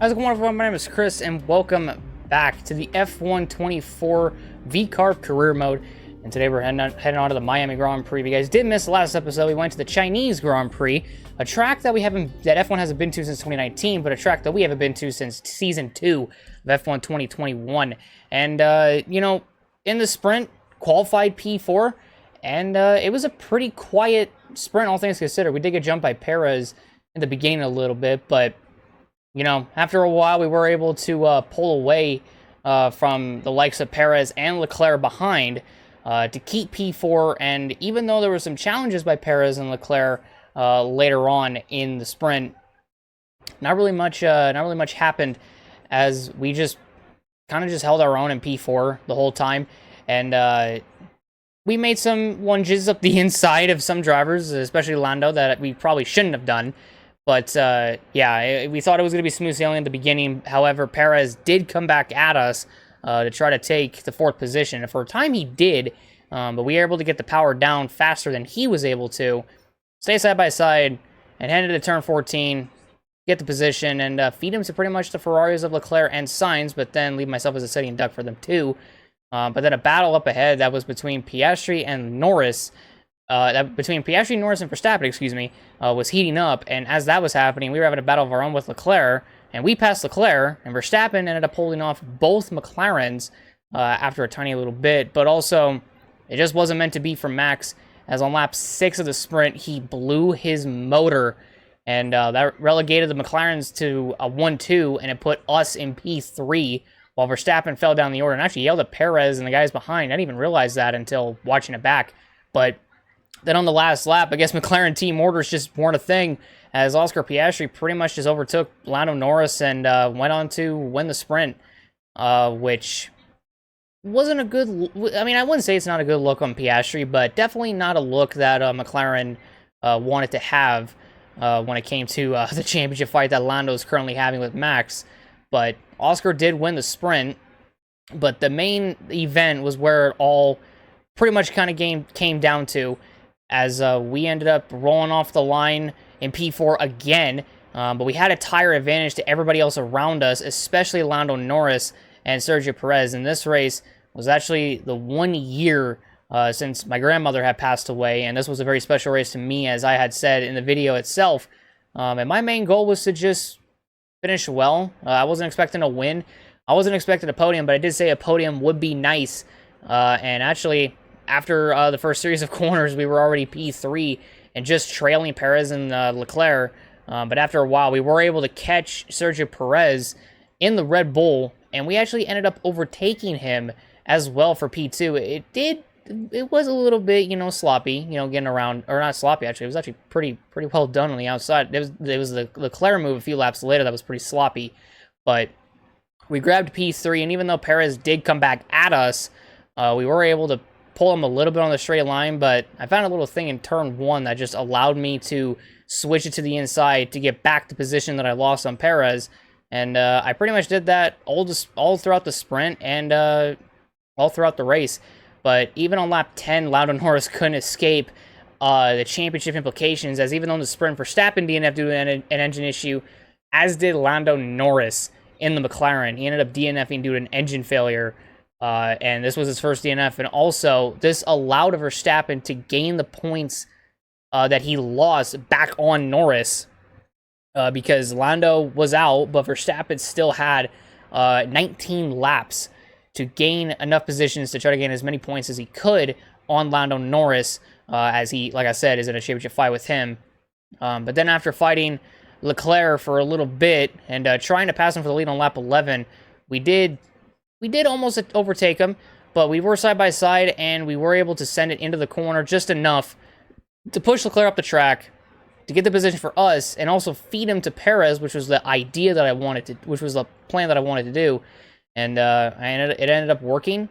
How's it going, everyone? My name is Chris, and welcome back to the F1 24 VCARB career mode. And today we're heading on to the Miami Grand Prix. If you guys did miss the last episode, we went to the Chinese Grand Prix, a track that F1 hasn't been to since 2019, but a track that we haven't been to since Season 2 of F1 2021. And, in the sprint, qualified P4, and it was a pretty quiet sprint, all things considered. We did get jumped by Perez in the beginning a little bit, but after a while, we were able to pull away from the likes of Perez and Leclerc behind to keep P4. And even though there were some challenges by Perez and Leclerc later on in the sprint, not really much happened, as we just held our own in P4 the whole time. And we made some lunges up the inside of some drivers, especially Lando, that we probably shouldn't have done. But, we thought it was going to be smooth sailing at the beginning. However, Perez did come back at us to try to take the fourth position. And for a time, he did, but we were able to get the power down faster than he was able to. Stay side by side and head into turn 14, get the position, and feed him to pretty much the Ferraris of Leclerc and Sainz, but then leave myself as a sitting duck for them too. But then a battle up ahead that was between Piastri and Norris. Between Piastri, Norris, and Verstappen, was heating up, and as that was happening, we were having a battle of our own with Leclerc, and we passed Leclerc, and Verstappen ended up holding off both McLarens after a tiny little bit, but also, it just wasn't meant to be for Max, as on lap 6 of the sprint, he blew his motor, and that relegated the McLarens to a 1-2, and it put us in P3, while Verstappen fell down the order, and actually yelled at Perez and the guys behind. I didn't even realize that until watching it back, but then on the last lap, I guess McLaren team orders just weren't a thing, as Oscar Piastri pretty much just overtook Lando Norris and went on to win the sprint, which wasn't a good... I mean, I wouldn't say it's not a good look on Piastri, but definitely not a look that McLaren wanted to have when it came to the championship fight that Lando is currently having with Max. But Oscar did win the sprint, but the main event was where it all pretty much came down to, as we ended up rolling off the line in P4 again, but we had a tire advantage to everybody else around us, especially Lando Norris and Sergio Perez. And this race was actually the 1 year since my grandmother had passed away, and this was a very special race to me, as I had said in the video itself. And my main goal was to just finish well. I wasn't expecting a win. I wasn't expecting a podium, but I did say a podium would be nice. And actually, after the first series of corners, we were already P3 and just trailing Perez and Leclerc. But after a while, we were able to catch Sergio Perez in the Red Bull, and we actually ended up overtaking him as well for P2. It was a little bit, sloppy, getting around, or not sloppy, actually. It was actually pretty well done on the outside. It was the Leclerc move a few laps later that was pretty sloppy. But we grabbed P3, and even though Perez did come back at us, we were able to pull him a little bit on the straight line, but I found a little thing in turn 1 that just allowed me to switch it to the inside to get back the position that I lost on Perez, and I pretty much did that all throughout the sprint and all throughout the race. But even on lap 10, Lando Norris couldn't escape the championship implications, as even though in the sprint, Verstappen DNF due to an engine issue, as did Lando Norris in the McLaren. He ended up DNFing due to an engine failure. And this was his first DNF, and also this allowed Verstappen to gain the points that he lost back on Norris, because Lando was out, but Verstappen still had 19 laps to gain enough positions to try to gain as many points as he could on Lando Norris, as he, like I said, is in a championship fight with him. But then after fighting Leclerc for a little bit and trying to pass him for the lead on lap 11, we did almost overtake him, but we were side by side, and we were able to send it into the corner just enough to push Leclerc up the track, to get the position for us, and also feed him to Perez, which was the idea that which was the plan that I wanted to do. And it ended up working,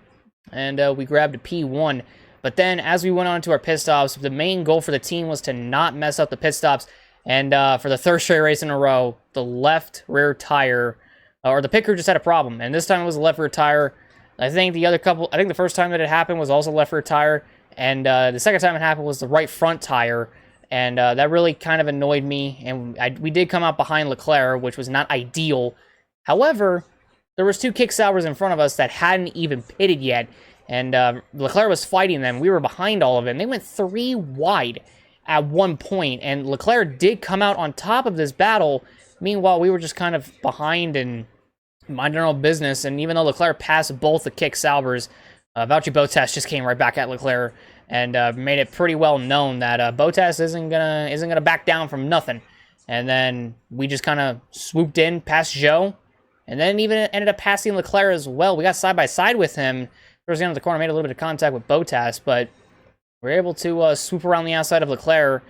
and we grabbed a P1. But then, as we went on to our pit stops, the main goal for the team was to not mess up the pit stops. And for the third straight race in a row, the left rear tire, or the pit crew, just had a problem, and this time it was a left rear tire. I think the first time that it happened was also left rear tire, and the second time it happened was the right front tire, and that really kind of annoyed me. And we did come out behind Leclerc, which was not ideal, However, there was 2 kick Saubers in front of us that hadn't even pitted yet, and Leclerc was fighting them. We were behind all of them. They went 3 wide at one point, and Leclerc did come out on top of this battle. Meanwhile, we were just kind of behind and minding our own business, and even though Leclerc passed both the kick Saubers, Valtteri Bottas just came right back at Leclerc and made it pretty well known that Bottas isn't gonna back down from nothing. And then we just kind of swooped in past Joe, and then even ended up passing Leclerc as well. We got side by side with him towards the end of the corner, made a little bit of contact with Bottas, but we were able to swoop around the outside of Leclerc,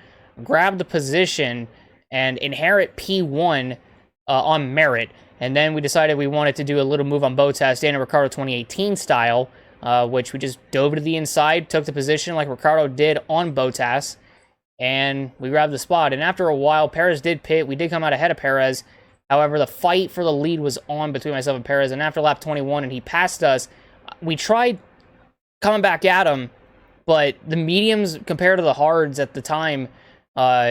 grab the position, and inherit P1 on merit. And then we decided we wanted to do a little move on Bottas, Daniel Ricciardo 2018 style, which we just dove to the inside, took the position like Ricciardo did on Bottas, and we grabbed the spot. And after a while, Perez did pit. We did come out ahead of Perez. However, the fight for the lead was on between myself and Perez, and after lap 21 and he passed us, we tried coming back at him, but the mediums compared to the hards at the time,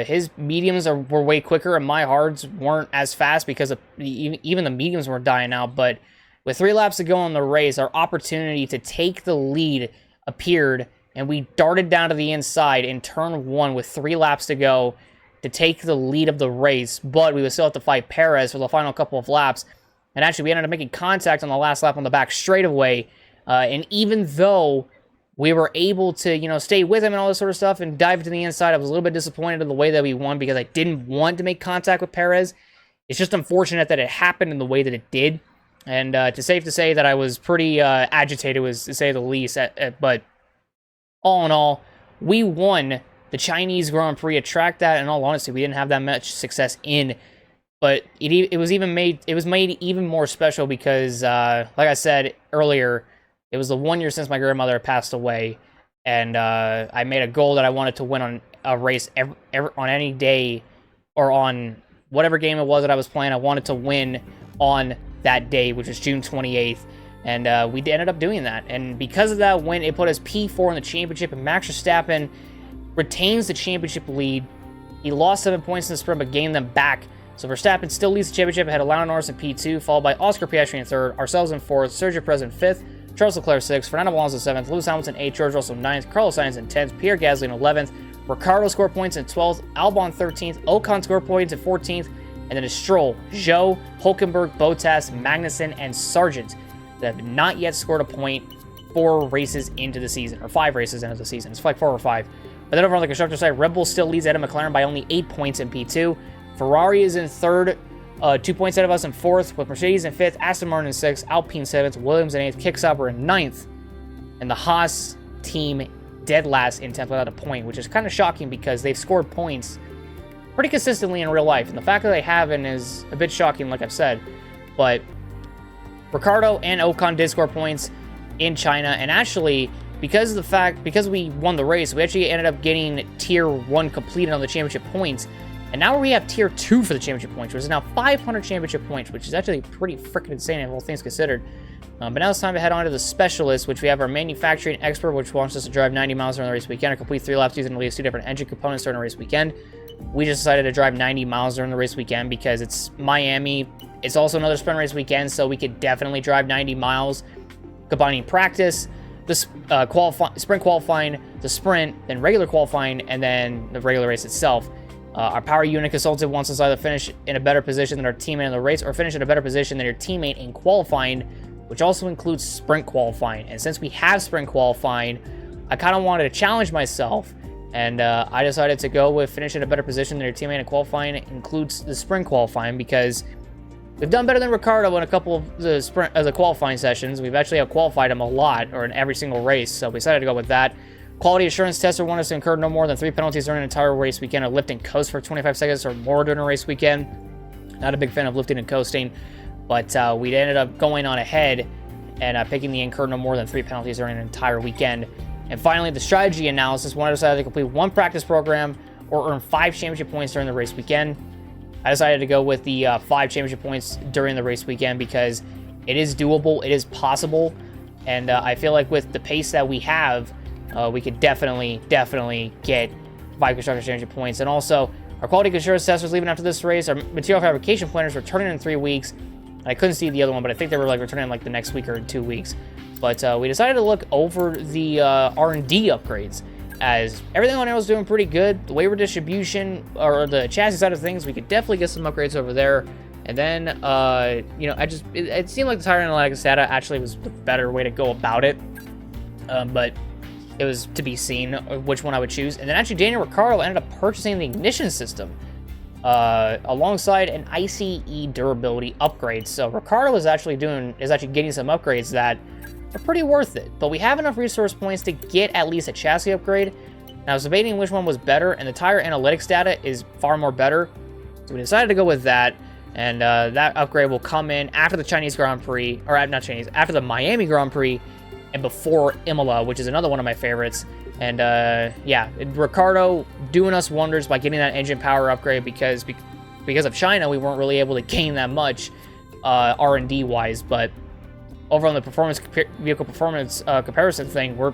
his mediums were way quicker, and my hards weren't as fast because even the mediums were dying out. But with 3 laps to go in the race, our opportunity to take the lead appeared, and we darted down to the inside in turn 1 with 3 laps to go to take the lead of the race. But we would still have to fight Perez for the final couple of laps. And actually, we ended up making contact on the last lap on the back straightaway. And even though we were able to, stay with him and all this sort of stuff and dive to the inside, I was a little bit disappointed in the way that we won because I didn't want to make contact with Perez. It's just unfortunate that it happened in the way that it did. And it's safe to say that I was pretty agitated, was to say the least. But all in all, we won the Chinese Grand Prix, a track that, in all honesty, we didn't have that much success in. But it was made even more special because, like I said earlier, it was the 1 year since my grandmother had passed away, and I made a goal that I wanted to win on a race on any day, or on whatever game it was that I was playing. I wanted to win on that day, which was June 28th, and we ended up doing that. And because of that win, it put us P4 in the championship, and Max Verstappen retains the championship lead. He lost 7 points in the sprint, but gained them back. So Verstappen still leads the championship ahead of Lando Norris in P2, followed by Oscar Piastri in 3rd, ourselves in 4th, Sergio Perez in 5th, Charles Leclerc 6th, Fernando Alonso 7th, Lewis Hamilton 8th, George Russell 9th, Carlos Sainz in 10th, Pierre Gasly in 11th, Ricciardo scored points in 12th, Albon 13th, Ocon scored points in 14th, and then it's Stroll, Zhou, Hulkenberg, Bottas, Magnussen, and Sargent that have not yet scored a point 4 races into the season, or 5 races into the season. It's like 4 or 5. But then over on the constructor side, Red Bull still leads Adam McLaren by only 8 points in P2. Ferrari is in 3rd, 2 points ahead of us in 4th, with Mercedes in 5th, Aston Martin in 6th, Alpine 7th, Williams in 8th, Kick Sauber in 9th, and the Haas team dead last in 10th without a point, which is kind of shocking because they've scored points pretty consistently in real life, and the fact that they haven't is a bit shocking, like I've said. But Ricciardo and Ocon did score points in China, and actually, because we won the race, we actually ended up getting Tier 1 completed on the championship points, and now we have Tier 2 for the championship points, which is now 500 championship points, which is actually pretty freaking insane, all things considered. But now it's time to head on to the specialist, which we have our manufacturing expert, which wants us to drive 90 miles during the race weekend, or complete 3 laps using at least 2 different engine components during the race weekend. We just decided to drive 90 miles during the race weekend because it's Miami. It's also another sprint race weekend, so we could definitely drive 90 miles, combining practice, the sprint qualifying, the sprint, then regular qualifying, and then the regular race itself. Our power unit consultant wants us either finish in a better position than our teammate in the race, or finish in a better position than your teammate in qualifying, which also includes sprint qualifying. And since we have sprint qualifying, I kind of wanted to challenge myself, and I decided to go with finish in a better position than your teammate in qualifying. It includes the sprint qualifying because we've done better than Ricciardo in a couple of the qualifying sessions. We've actually qualified him a lot, or in every single race, so we decided to go with that. Quality assurance tester wanted us to incur no more than 3 penalties during an entire race weekend, or lift and coast for 25 seconds or more during a race weekend. Not a big fan of lifting and coasting, but we ended up going on ahead and picking the incur no more than 3 penalties during an entire weekend. And finally, the strategy analysis wanted us to complete 1 practice program or earn 5 championship points during the race weekend. I decided to go with the 5 championship points during the race weekend because it is doable, it is possible, and I feel like with the pace that we have, we could definitely get 5 constructor championship points. And also, our quality assurance testers leaving after this race, our material fabrication planners returning in 3 weeks, I couldn't see the other one, but I think they were like returning like the next week or 2 weeks. But we decided to look over the R&D upgrades, as everything on it was doing pretty good. The waiver distribution, or the chassis side of things, we could definitely get some upgrades over there. And then, you know, it seemed like the tire analytics data actually was the better way to go about it. But it was to be seen which one I would choose. And then actually Daniel Ricciardo ended up purchasing the ignition system alongside an ICE durability upgrade. So Ricciardo is actually getting some upgrades that are pretty worth it. But we have enough resource points to get at least a chassis upgrade. And I was debating which one was better, and the tire analytics data is far more better. So we decided to go with that. And that upgrade will come in after the Chinese Grand Prix, or not Chinese, after the Miami Grand Prix and before Imola, which is another one of my favorites. And yeah, Ricciardo doing us wonders by getting that engine power upgrade, because of China, we weren't really able to gain that much R&D wise. But over on the vehicle performance comparison thing, we're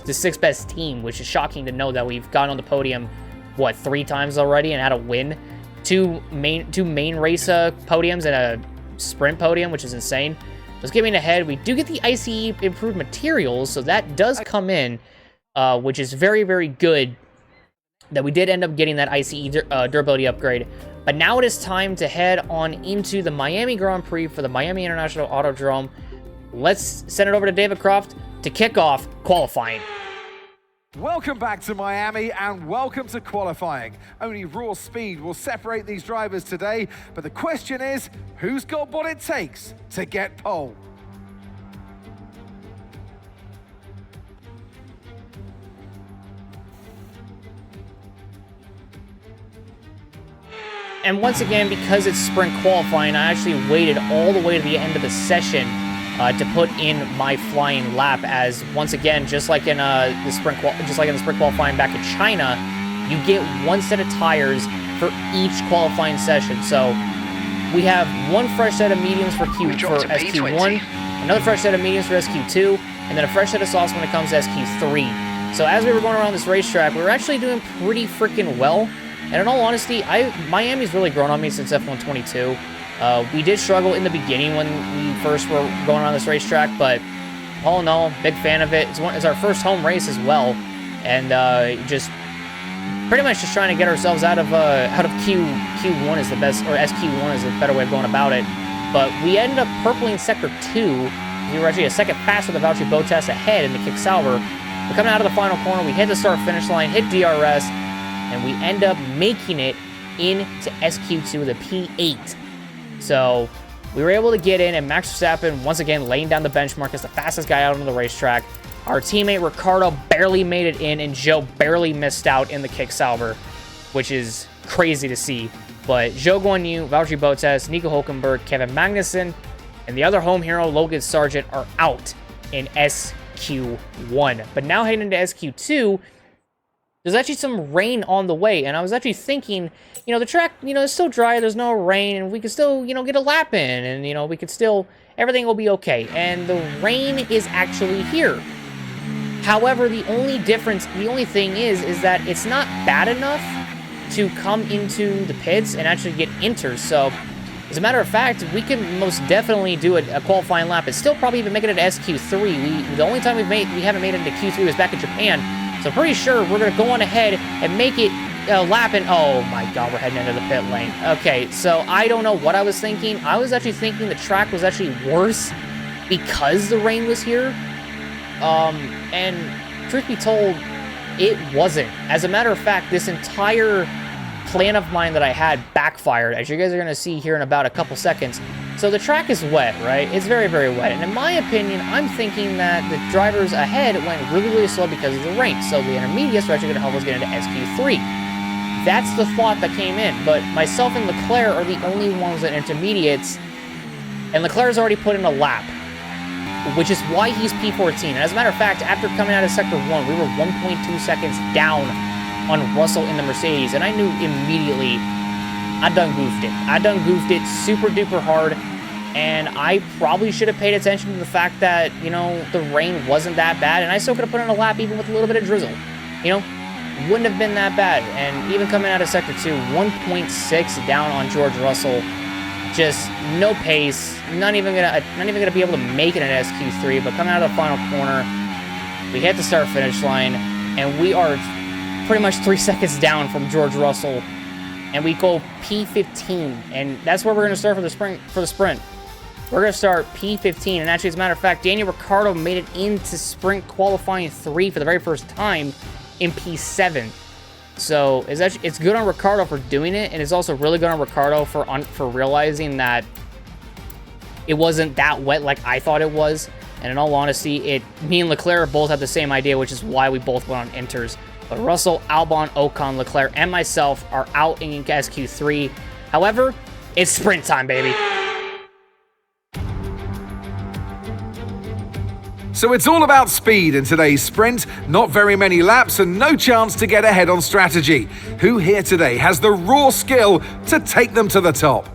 the 6th best team, which is shocking to know that we've gotten on the podium, what, 3 times already and had a win. Two main race podiums and a sprint podium, which is insane. Let's get ahead. We do get the ICE improved materials, so that does come in, which is very, very good that we did end up getting that ICE durability upgrade. But now it is time to head on into the Miami Grand Prix for the Miami International Autodrome. Let's send it over to David Croft to kick off qualifying. Welcome back to Miami and welcome to qualifying. Only raw speed will separate these drivers today, but the question is, who's got what it takes to get pole? And once again, because it's sprint qualifying, I actually waited all the way to the end of the session to put in my flying lap, as once again, just like in the sprint qualifying back in China, you get 1 set of tires for each qualifying session. So we have 1 fresh set of mediums for SQ1, another fresh set of mediums for SQ2, and then a fresh set of softs when it comes to SQ3. So as we were going around this racetrack, we were actually doing pretty freaking well. And in all honesty, Miami's really grown on me since F122. We did struggle in the beginning when we first were going around this racetrack, but all in all, big fan of it. It's our first home race as well, and just pretty much just trying to get ourselves out of Q1 is the best, or SQ1 is the better way of going about it. But we ended up purpling Sector 2. We were actually a second faster than Valtteri Bottas ahead in the kick Sauber. We're coming out of the final corner. We hit the start-finish line, hit DRS, and we end up making it into SQ2 with a P8. So we were able to get in, and Max Verstappen, once again, laying down the benchmark as the fastest guy out on the racetrack. Our teammate Ricciardo barely made it in, and Joe barely missed out in the kick Sauber, which is crazy to see. But Zhou Guanyu, Valtteri Bottas, Nico Hülkenberg, Kevin Magnussen, and the other home hero, Logan Sargent, are out in SQ1. But now heading into SQ2, there's actually some rain on the way, and I was actually thinking, you know, the track, you know, it's still dry, there's no rain, and we could still, you know, get a lap in, and, you know, we could still, everything will be okay. And the rain is actually here. However, the only thing is that it's not bad enough to come into the pits and actually get inters. So, as a matter of fact, we can most definitely do a qualifying lap and still probably even make it into SQ3. The only time we haven't made it into Q3 was back in Japan. So pretty sure we're going to go on ahead and make it a lap in... Oh my god, we're heading into the pit lane. Okay, so I don't know what I was thinking. I was actually thinking the track was actually worse because the rain was here. And truth be told, it wasn't. As a matter of fact, this entire plan of mine that I had backfired, as you guys are going to see here in about a couple seconds. So the track is wet, right? It's very, very wet. And in my opinion, I'm thinking that the drivers ahead went really, really slow because of the rain. So the intermediates are actually going to help us get into SQ3. That's the thought that came in. But myself and Leclerc are the only ones at intermediates. And Leclerc's already put in a lap, which is why he's P14. And as a matter of fact, after coming out of Sector 1, we were 1.2 seconds down on Russell in the Mercedes. And I knew immediately I done goofed it super duper hard. And I probably should have paid attention to the fact that, you know, the rain wasn't that bad, and I still could have put in a lap even with a little bit of drizzle. You know, wouldn't have been that bad. And even coming out of Sector 2, 1.6 down on George Russell. just no pace, not even gonna be able to make it an SQ3. But coming out of the final corner, we hit the start finish line, and we are pretty much 3 seconds down from George Russell, and we go P15, and that's where we're gonna start for the sprint. We're gonna start P15, and actually, as a matter of fact, Daniel Ricciardo made it into sprint qualifying 3 for the very first time in P7. So it's good on Ricciardo for doing it, and it's also really good on Ricciardo for realizing that it wasn't that wet like I thought it was. And in all honesty, me and Leclerc both had the same idea, which is why we both went on inters. But Russell, Albon, Ocon, Leclerc, and myself are out in SQ3. However, it's sprint time, baby. So it's all about speed in today's sprint, not very many laps and no chance to get ahead on strategy. Who here today has the raw skill to take them to the top?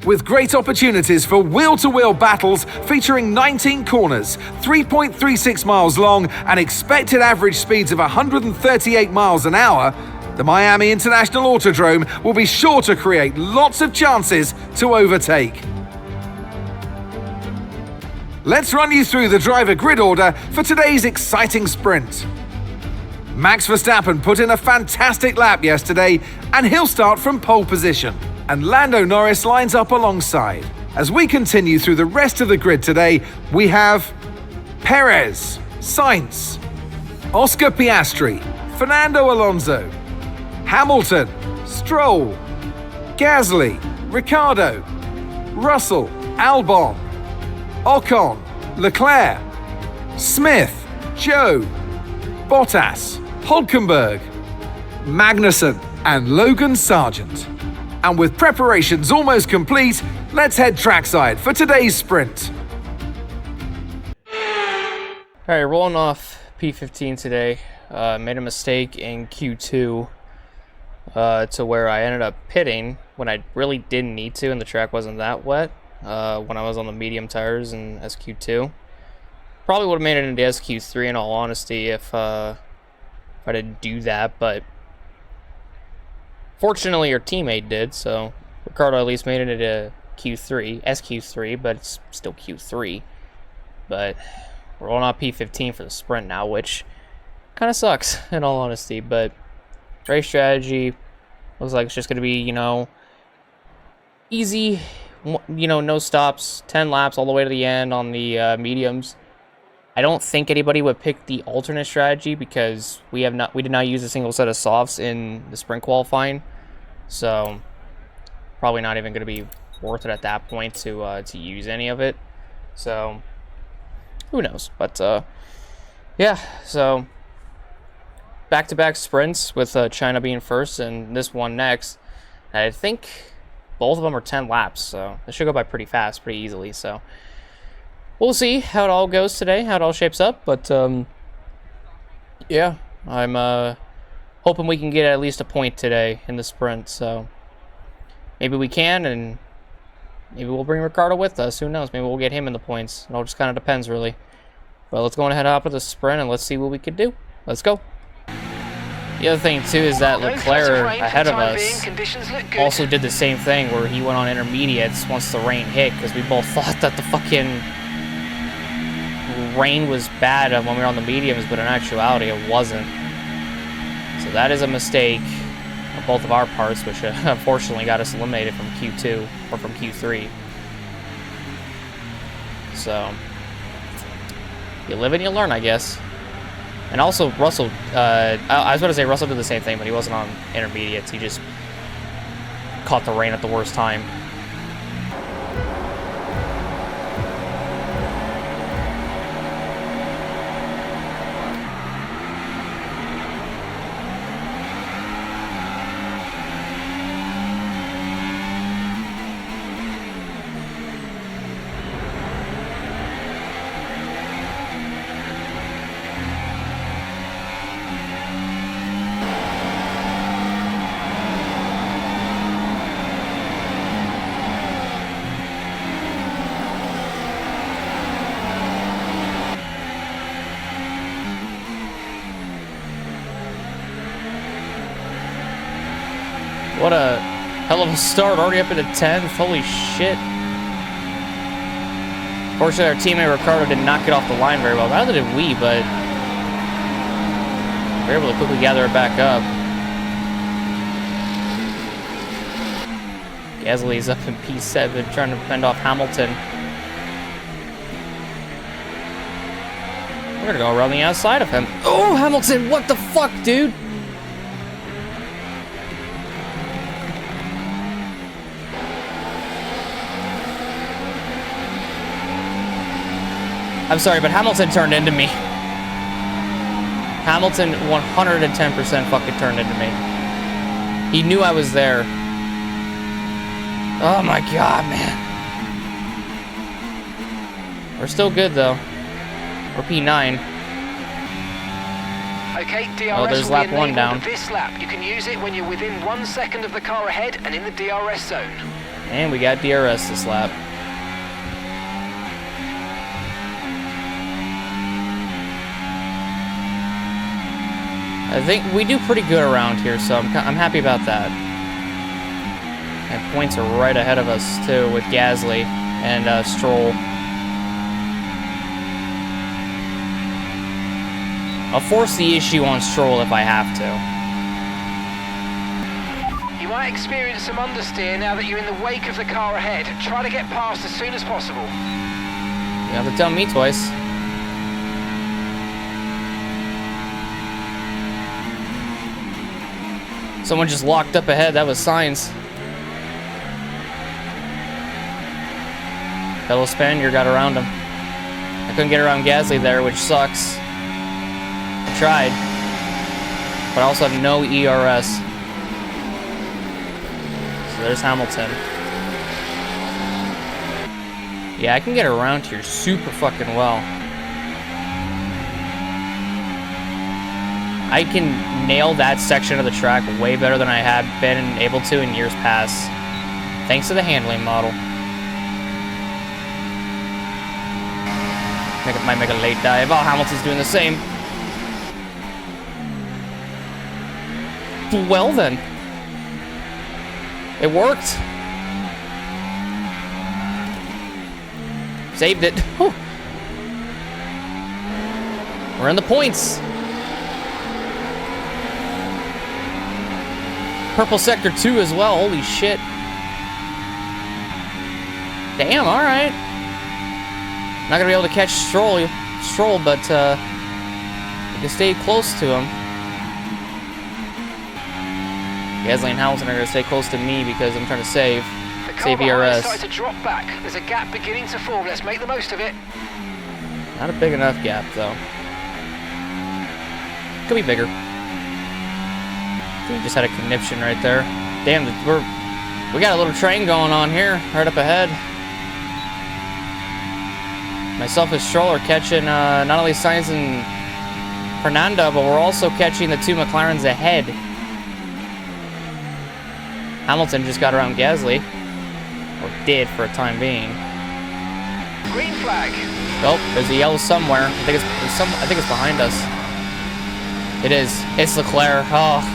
With great opportunities for wheel-to-wheel battles featuring 19 corners, 3.36 miles long and expected average speeds of 138 miles an hour, the Miami International Autodrome will be sure to create lots of chances to overtake. Let's run you through the driver grid order for today's exciting sprint. Max Verstappen put in a fantastic lap yesterday, and he'll start from pole position. And Lando Norris lines up alongside. As we continue through the rest of the grid today, we have Perez, Sainz, Oscar Piastri, Fernando Alonso, Hamilton, Stroll, Gasly, Ricciardo, Russell, Albon, Ocon, Leclerc, Smith, Joe, Bottas, Hülkenberg, Magnussen, and Logan Sargent. And with preparations almost complete, let's head trackside for today's sprint. Alright, rolling off P15 today. Made a mistake in Q2 to where I ended up pitting when I really didn't need to, and the track wasn't that wet when I was on the medium tires in SQ2. Probably would have made it into SQ3 in all honesty if I didn't do that, but fortunately your teammate did, so Ricciardo at least made it into SQ3, but it's still Q3. But we're rolling out P15 for the sprint now, which kind of sucks in all honesty, but race strategy looks like it's just going to be, easy, no stops, 10 laps all the way to the end on the mediums. I don't think anybody would pick the alternate strategy because we did not use a single set of softs in the sprint qualifying, so probably not even going to be worth it at that point to use any of it. So who knows? But yeah, so back-to-back sprints with China being first and this one next. I think both of them are 10 laps, so it should go by pretty fast, pretty easily. So we'll see how it all goes today, how it all shapes up. But yeah, I'm hoping we can get at least a point today in the sprint. So maybe we can, and maybe we'll bring Ricciardo with us. Who knows? Maybe we'll get him in the points. It all just kind of depends, really. But let's go ahead and hop to the sprint, and let's see what we can do. Let's go. The other thing, too, is that Leclerc, ahead of us, also did the same thing where he went on intermediates once the rain hit, because we both thought that the fucking rain was bad when we were on the mediums, but in actuality, it wasn't. So that is a mistake on both of our parts, which unfortunately got us eliminated from Q2, or from Q3. So you live and you learn, I guess. And also, Russell, I was about to say Russell did the same thing, but he wasn't on intermediates. He just caught the rain at the worst time. What a hell of a start. Already up into 10th. Holy shit. Fortunately, our teammate Ricardo did not get off the line very well. Neither did we, but we were able to quickly gather it back up. Gasly's up in P7 trying to fend off Hamilton. We're gonna go around the outside of him. Oh, Hamilton, what the fuck, dude? I'm sorry, but Hamilton turned into me. Hamilton 110% fucking turned into me. He knew I was there. Oh my god, man. We're still good, though. We're P9. Okay, DRS oh, there's lap 1 down. This lap, you can use it when you're within 1 second of the car ahead and in the DRS zone. And we got DRS this lap. I think we do pretty good around here, so I'm happy about that. And points are right ahead of us, too, with Gasly and Stroll. I'll force the issue on Stroll if I have to. You might experience some understeer now that you're in the wake of the car ahead. Try to get past as soon as possible. You have to tell me twice. Someone just locked up ahead. That was Sainz. Fellow Spaniard got around him. I couldn't get around Gasly there, which sucks. I tried. But I also have no ERS. So there's Hamilton. Yeah, I can get around here super fucking well. I can nail that section of the track way better than I have been able to in years past, thanks to the handling model. Might make a late dive. Oh, Hamilton's doing the same. Well then. It worked. Saved it. Whew. We're in the points. Purple sector 2 as well. Holy shit. Damn, alright. Not gonna be able to catch Stroll, but you can stay close to him. Gasly and Hamilton are gonna stay close to me because I'm trying to save ERS. Started to drop back. There's a gap beginning to form. Let's make the most of it. Not a big enough gap though. Could be bigger. We just had a conniption right there. Damn, we got a little train going on here, right up ahead. Myself and Stroll are catching not only Sainz and Fernando, but we're also catching the 2 McLarens ahead. Hamilton just got around Gasly, or did for a time being. Green flag. Oh, there's a yellow somewhere. I think it's behind us. It is. It's Leclerc. Oh.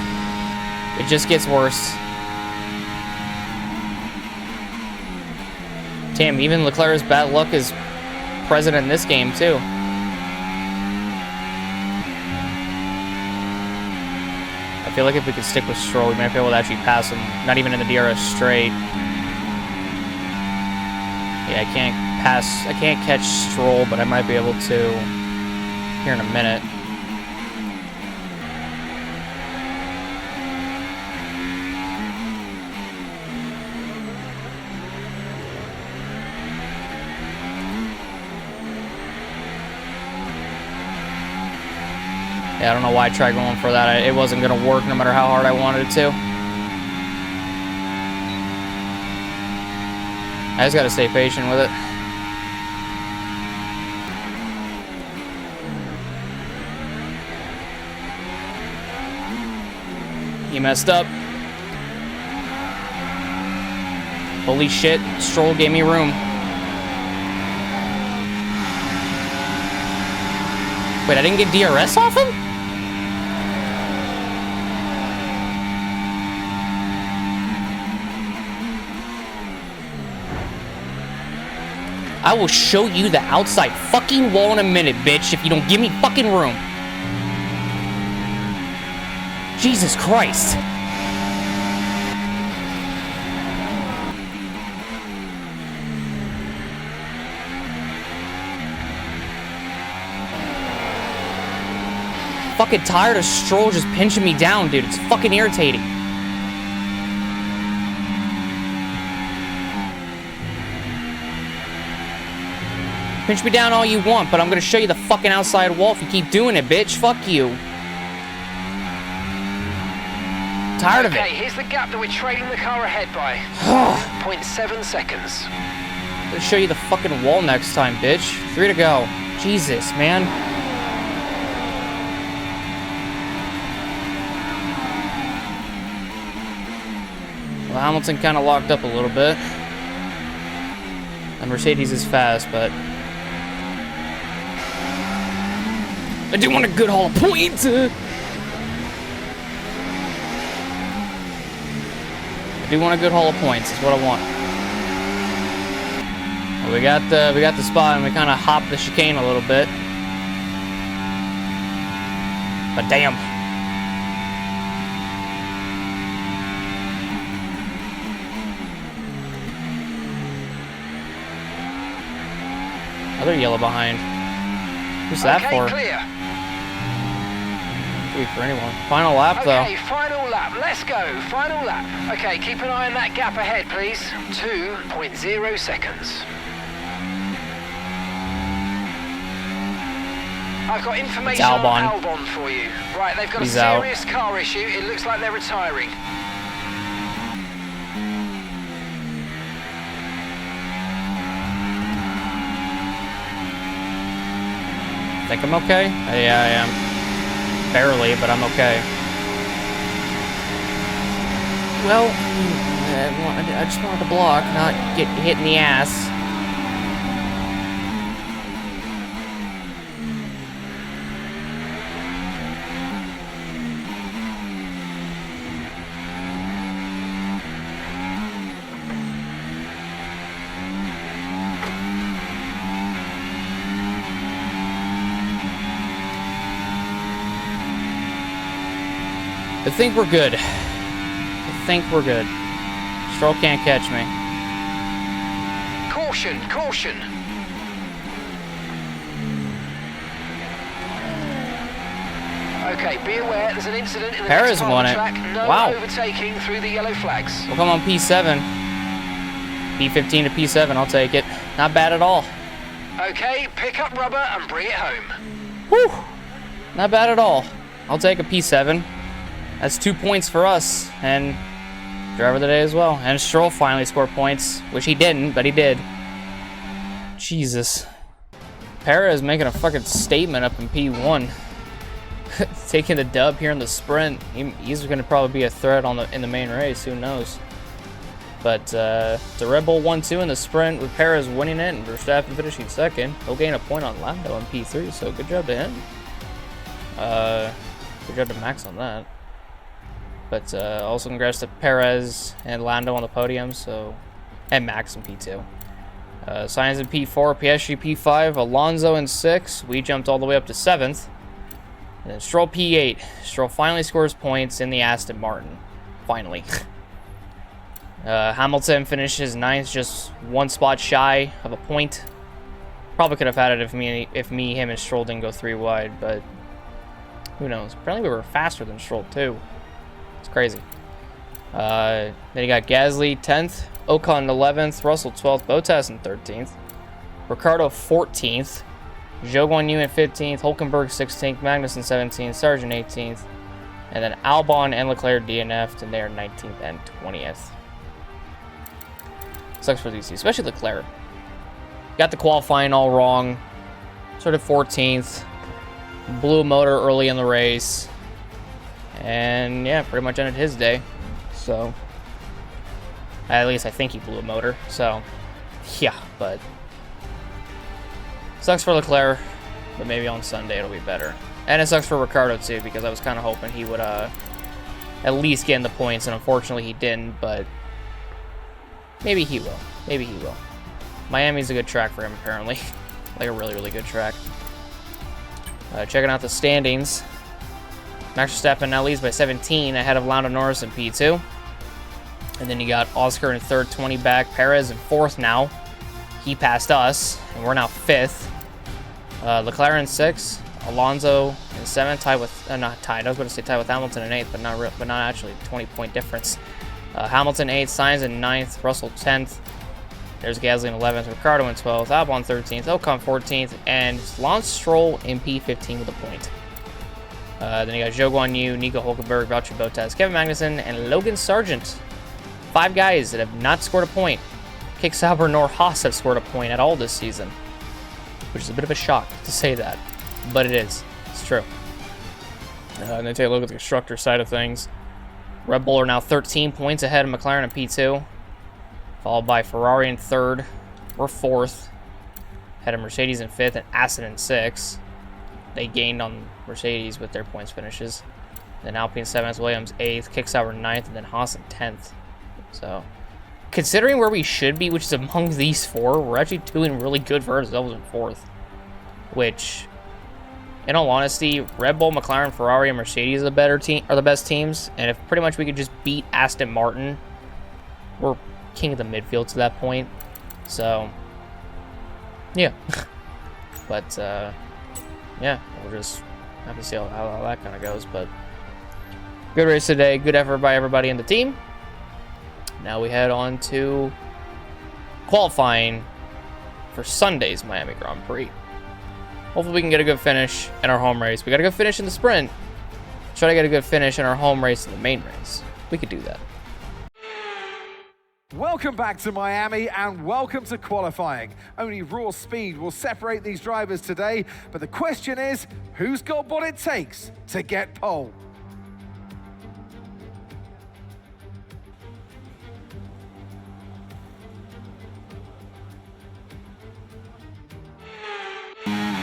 It just gets worse. Damn, even Leclerc's bad luck is present in this game, too. I feel like if we could stick with Stroll, we might be able to actually pass him. Not even in the DRS straight. Yeah, I can't catch Stroll, but I might be able to here in a minute. Yeah, I don't know why I tried going for that. It wasn't going to work no matter how hard I wanted it to. I just got to stay patient with it. He messed up. Holy shit, Stroll gave me room. Wait, I didn't get DRS off him? I will show you the outside fucking wall in a minute, bitch, if you don't give me fucking room. Jesus Christ. Fucking tired of Stroll just pinching me down, dude. It's fucking irritating. Pinch me down all you want, but I'm gonna show you the fucking outside wall if you keep doing it, bitch. Fuck you. Tired of it. Okay, here's the gap that we're trailing the car ahead by. 0.7 seconds. I'm gonna show you the fucking wall next time, bitch. 3 to go. Jesus, man. Well, Hamilton kind of locked up a little bit. And Mercedes is fast, but I do want a good haul of points. I do want a good haul of points. Is what I want. Well, we got the spot, and we kind of hopped the chicane a little bit. But damn. Another yellow behind. Who's that for? Clear. Wait for anyone. Final lap, though. Okay, final lap. Let's go. Final lap. Okay, keep an eye on that gap ahead, please. 2.0 seconds. I've got information on Albon for you. Right, they've got a serious car issue. It looks like they're retiring. Think I'm okay? Yeah, I am. Barely, but I'm okay. Well, I just wanted to block, not get hit in the ass. I think we're good. I think we're good. Stroll can't catch me. Caution, caution. Okay, be aware there's an incident in the Perez next part won of it. the track. No Wow. overtaking through the yellow flags. We'll come on P7. P15 to P7, I'll take it. Not bad at all. Okay, pick up rubber and bring it home. Whew. Not bad at all. I'll take a P7. That's 2 points for us, and driver of the day as well. And Stroll finally scored points, which he didn't, but he did. Jesus. Perez making a fucking statement up in P1. Taking the dub here in the sprint. He's going to probably be a threat in the main race, who knows. But the Red Bull 1-2 in the sprint with Perez winning it and Verstappen finishing second. He'll gain a point on Lando in P3, so good job to him. Good job to Max on that. But also congrats to Perez and Lando on the podium, and Max in P2. Sainz in P4, Piastri P5, Alonso in 6. We jumped all the way up to 7th. And then Stroll P8. Stroll finally scores points in the Aston Martin. Finally. Hamilton finishes 9th, just 1 spot shy of a point. Probably could have had it if me, him, and Stroll didn't go 3 wide, but who knows? Apparently we were faster than Stroll too. It's crazy. Then you got Gasly 10th, Ocon 11th, Russell 12th, Bottas in 13th, Ricciardo 14th, Zhou Guanyu in 15th, Hülkenberg 16th, Magnussen 17th, Sargent 18th, and then Albon and Leclerc DNF'd, and they are 19th and 20th. Sucks for these two, especially Leclerc. Got the qualifying all wrong. Started 14th. Blew a motor early in the race. And yeah, pretty much ended his day. So, at least I think he blew a motor. So, yeah, but sucks for Leclerc, but maybe on Sunday it'll be better. And it sucks for Ricciardo too, because I was kind of hoping he would at least get in the points, and unfortunately he didn't, but maybe he will. Maybe he will. Miami's a good track for him, apparently. Like a really, really good track. Checking out the standings. Max Verstappen now leads by 17 ahead of Lando Norris in P2. And then you got Oscar in third, 20 back. Perez in fourth now. He passed us, and we're now fifth. Leclerc in sixth. Alonso in seventh, tied with not tied. I was going to say tied with Hamilton in eighth, but not actually. 20-point difference. Hamilton eighth, Sainz in ninth, Russell 10th. There's Gasly in 11th, Ricciardo in 12th, Albon 13th, Ocon 14th, and Lance Stroll in P15 with a point. Then you got Zhou Guan Yu, Nico Hülkenberg, Valtteri Bottas, Kevin Magnussen, and Logan Sargent. 5 guys that have not scored a point. Kick Sauber nor Haas have scored a point at all this season, which is a bit of a shock to say that, but it is. It's true. And then take a look at the constructor side of things. Red Bull are now 13 points ahead of McLaren in P2, followed by Ferrari in third. We're fourth, ahead of Mercedes in fifth and Aston in sixth. They gained on Mercedes with their points finishes. Then Alpine 7th, Williams 8th, Kick Sauber 9th, and then Haas in 10th. So, considering where we should be, which is among these 4, we're actually doing really good for ourselves in 4th. Which, in all honesty, Red Bull, McLaren, Ferrari, and Mercedes are the best teams. And if pretty much we could just beat Aston Martin, we're king of the midfield to that point. So, yeah. But, yeah, we'll just have to see how that kind of goes. But good race today. Good effort by everybody in the team. Now we head on to qualifying for Sunday's Miami Grand Prix. Hopefully we can get a good finish in our home race. We got a good finish in the sprint. Try to get a good finish in our home race in the main race. We could do that. Welcome back to Miami and welcome to qualifying. Only raw speed will separate these drivers today, but the question is, who's got what it takes to get pole?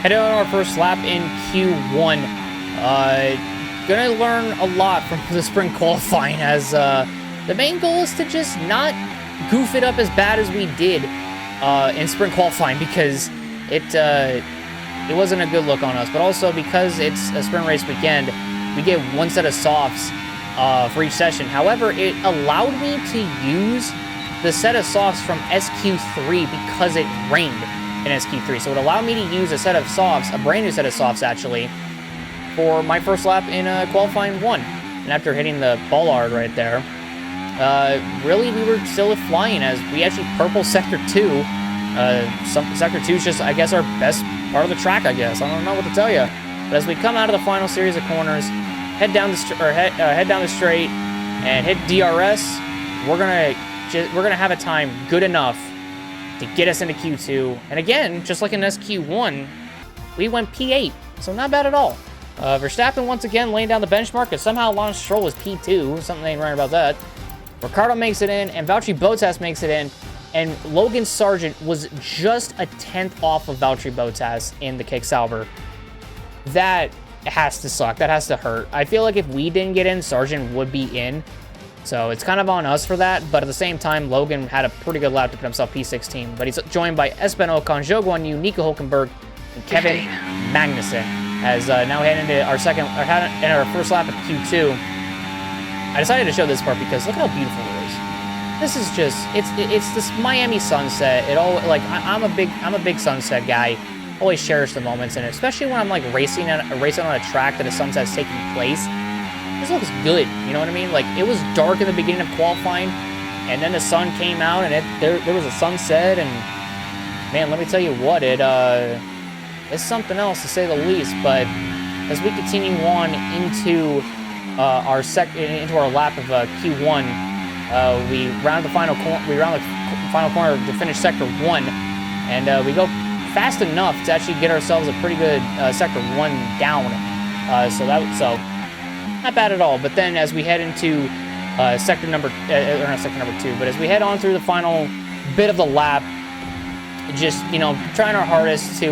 Heading on our first lap in Q1. Gonna learn a lot from the sprint qualifying, as the main goal is to just not goof it up as bad as we did in sprint qualifying, because it wasn't a good look on us, but also because it's a sprint race weekend, we get one set of softs for each session. However, it allowed me to use the set of softs from SQ3 because it rained in SQ3. So it allowed me to use a set of softs, a brand new set of softs actually, for my first lap in qualifying 1. And after hitting the bollard right there, really we were still flying, as we actually purple sector 2. Sector 2 is just, I guess, our best part of the track, I guess. I don't know what to tell you. But as we come out of the final series of corners, head down the straight and hit DRS, we're gonna have a time good enough to get us into Q2. And again, just like in SQ1, we went P8, so not bad at all. Verstappen once again laying down the benchmark, because somehow Lance Stroll was P2. Something ain't right about that. Ricciardo makes it in, and Valtteri Bottas makes it in, and Logan Sargent was just a 10th off of Valtteri Bottas in the Kick Sauber. That has to suck. That has to hurt. I feel like if we didn't get in, Sargent would be in. So it's kind of on us for that, but at the same time, Logan had a pretty good lap to put himself P16. But he's joined by Esteban Ocon, Zhou Guan Yu, Nico Hülkenberg, and Kevin Magnussen. As now we head into our first lap of Q2. I decided to show this part because look how beautiful it is. This is just it's this Miami sunset. It all I'm a big sunset guy. Always cherish the moments, and especially when I'm like racing on a track that a sunset's taking place. This looks good, you know what I mean? Like, it was dark in the beginning of qualifying, and then the sun came out, and there was a sunset, and man, let me tell you what, it's something else to say the least. But as we continue on into our lap of Q1, we round the final corner to finish sector 1, and we go fast enough to actually get ourselves a pretty good sector 1 down. So not bad at all. But then as we head into sector number 2, but as we head on through the final bit of the lap, just, trying our hardest to,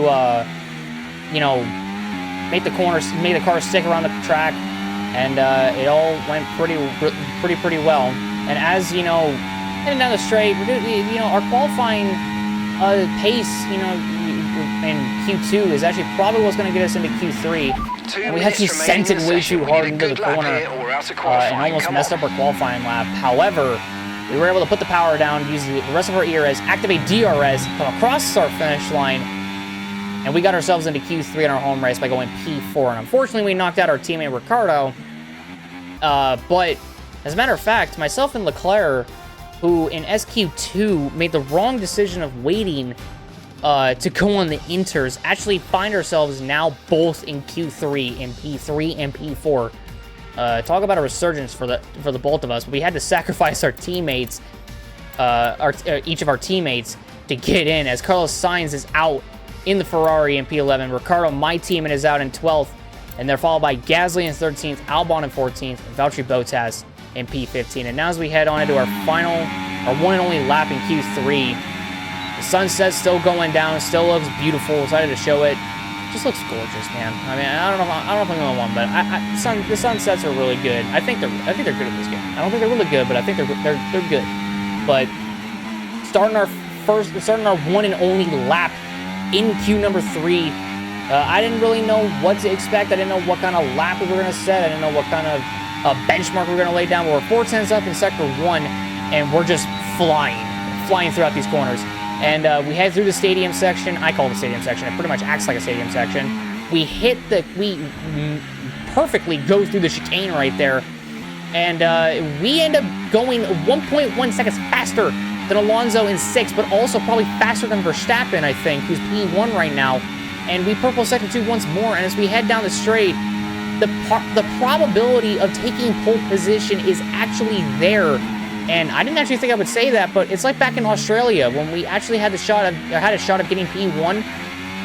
make the car stick around the track, and it all went pretty well. And as, heading down the straight, our qualifying pace, you know, in Q2 is actually probably what's going to get us into Q3. And we actually sent it way too hard into the corner and almost messed up our qualifying lap. However, we were able to put the power down, use the rest of our ERS, activate DRS, come across the start finish line, and we got ourselves into Q3 in our home race by going P4. And unfortunately, we knocked out our teammate Ricardo. But as a matter of fact, myself and Leclerc, who in SQ2 made the wrong decision of waiting to go on the inters, actually find ourselves now both in Q3, in P3 and P4. Talk about a resurgence for the both of us. But we had to sacrifice our teammates, each of our teammates, to get in, as Carlos Sainz is out in the Ferrari in P11. Ricardo, my teammate, is out in 12th, and they're followed by Gasly in 13th, Albon in 14th, and Valtteri Bottas in P15. And now as we head on into our one and only lap in Q3, the sunset's still going down, still looks beautiful. Excited to show it. Just looks gorgeous, man. I mean, I don't know if I'm the only one, but the sunsets are really good. I think they're good at this game. I don't think they're really good, but I think they're good. But starting our one and only lap in Q number 3, I didn't really know what to expect. I didn't know what kind of lap we were gonna set. I didn't know what kind of benchmark we were gonna lay down. But we're 4 tenths up in sector 1, and we're just flying throughout these corners. And we head through the stadium section. I call it the stadium section. It pretty much acts like a stadium section. We perfectly go through the chicane right there. And we end up going 1.1 seconds faster than Alonso in 6th, but also probably faster than Verstappen, I think, who's P1 right now. And we purple sector 2 once more. And as we head down the straight, the probability of taking pole position is actually there. And I didn't actually think I would say that, but it's like back in Australia when we actually had a shot of getting P1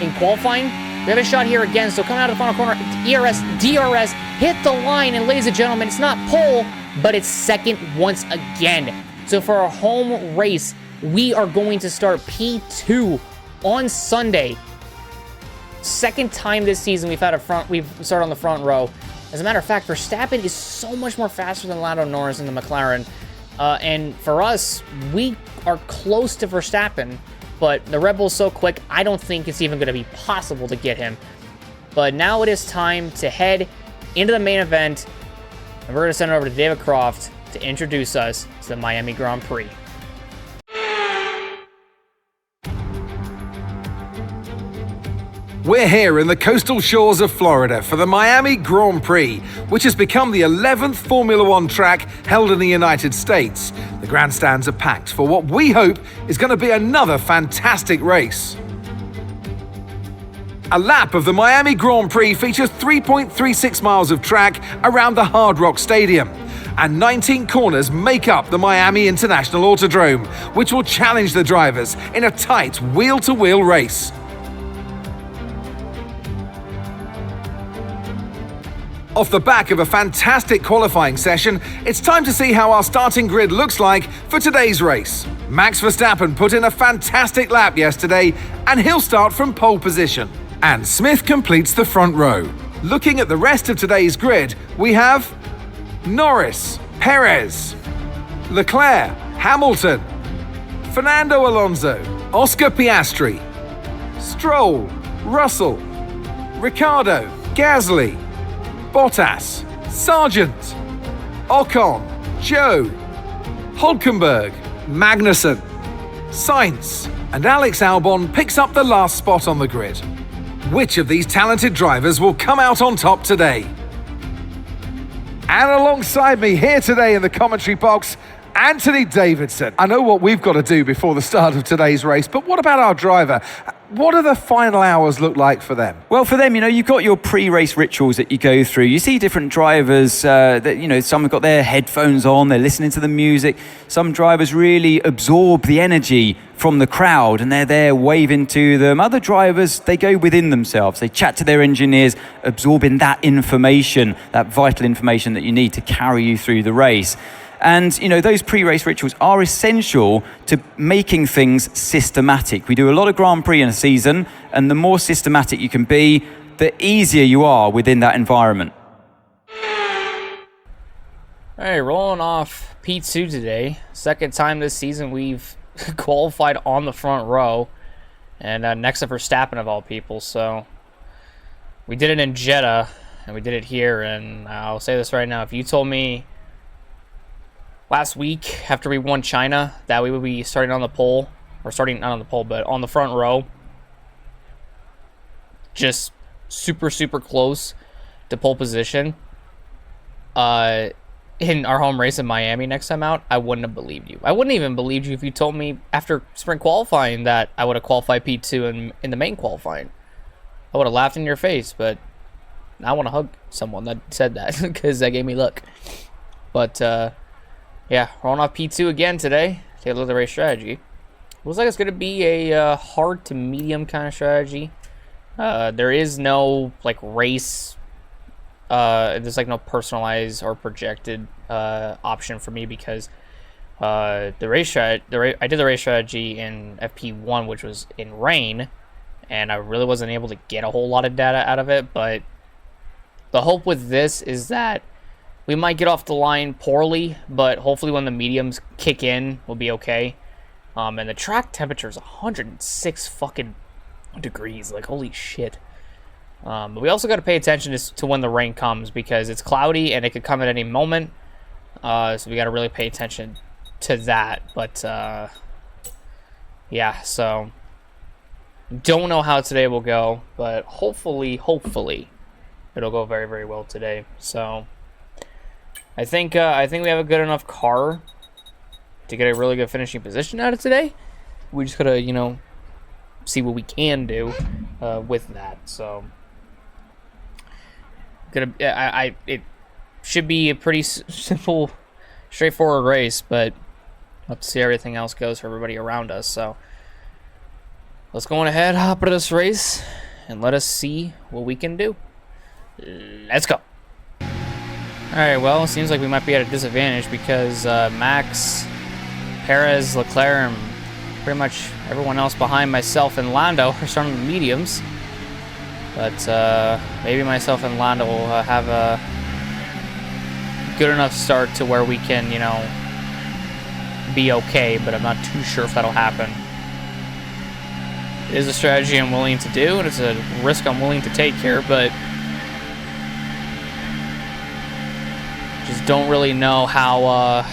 in qualifying. We have a shot here again, so coming out of the final corner, DRS, hit the line, and ladies and gentlemen, it's not pole, but it's second once again. So for our home race, we are going to start P2 on Sunday. Second time this season we've started on the front row. As a matter of fact, Verstappen is so much more faster than Lando Norris in the McLaren. And for us, we are close to Verstappen, but the Red Bull's so quick, I don't think it's even going to be possible to get him. But now it is time to head into the main event, and we're going to send it over to David Croft to introduce us to the Miami Grand Prix. We're here in the coastal shores of Florida for the Miami Grand Prix, which has become the 11th Formula One track held in the United States. The grandstands are packed for what we hope is going to be another fantastic race. A lap of the Miami Grand Prix features 3.36 miles of track around the Hard Rock Stadium, and 19 corners make up the Miami International Autodrome, which will challenge the drivers in a tight wheel-to-wheel race. Off the back of a fantastic qualifying session, it's time to see how our starting grid looks like for today's race. Max Verstappen put in a fantastic lap yesterday, and he'll start from pole position. And Smith completes the front row. Looking at the rest of today's grid, we have Norris, Perez, Leclerc, Hamilton, Fernando Alonso, Oscar Piastri, Stroll, Russell, Ricciardo, Gasly, Bottas, Sargent, Ocon, Joe, Hulkenberg, Magnussen, Sainz, and Alex Albon picks up the last spot on the grid. Which of these talented drivers will come out on top today? And alongside me here today in the commentary box, Anthony Davidson. I know what we've got to do before the start of today's race, but what about our driver? What do the final hours look like for them? Well, for them, you've got your pre-race rituals that you go through. You see different drivers that, some have got their headphones on, they're listening to the music. Some drivers really absorb the energy from the crowd and they're there waving to them. Other drivers, they go within themselves. They chat to their engineers, absorbing that information, that vital information that you need to carry you through the race. And, those pre-race rituals are essential to making things systematic. We do a lot of Grand Prix in a season, and the more systematic you can be, the easier you are within that environment. Hey, rolling off P2 today. Second time this season we've qualified on the front row. And next to Verstappen of all people. So we did it in Jeddah, and we did it here. And I'll say this right now: if you told me last week after we won China that we would be starting on the pole, or starting not on the pole, but on the front row, just super close to pole position, in our home race in Miami next time out, I wouldn't have believed you. I wouldn't even believed you if you told me after sprint qualifying that I would have qualified P2 in the main qualifying. I would have laughed in your face, but I want to hug someone that said that because that gave me luck. But yeah, rolling off P2 again today. Take a look at the race strategy. Looks like it's going to be a hard to medium kind of strategy. There is no like race. There's like no personalized or projected option for me because I did the race strategy in FP1, which was in rain, and I really wasn't able to get a whole lot of data out of it. But the hope with this is that we might get off the line poorly, but hopefully when the mediums kick in, we'll be okay. And the track temperature is 106 fucking degrees. Like, holy shit. But we also got to pay attention to when the rain comes because it's cloudy and it could come at any moment. So we got to really pay attention to that. But yeah, so don't know how today will go, but hopefully it'll go very well today. So I think we have a good enough car to get a really good finishing position out of today. We just gotta, you know, see what we can do with that. So it should be a pretty simple, straightforward race, but we'll have to see how everything else goes for everybody around us. So let's go on ahead, hop into this race, and let us see what we can do. Let's go. Alright, well, it seems like we might be at a disadvantage because Max, Perez, Leclerc, and pretty much everyone else behind myself and Lando are starting the mediums. But maybe myself and Lando will have a good enough start to where we can, you know, be okay, but I'm not too sure if that'll happen. It is a strategy I'm willing to do, and it's a risk I'm willing to take here, but just don't really know how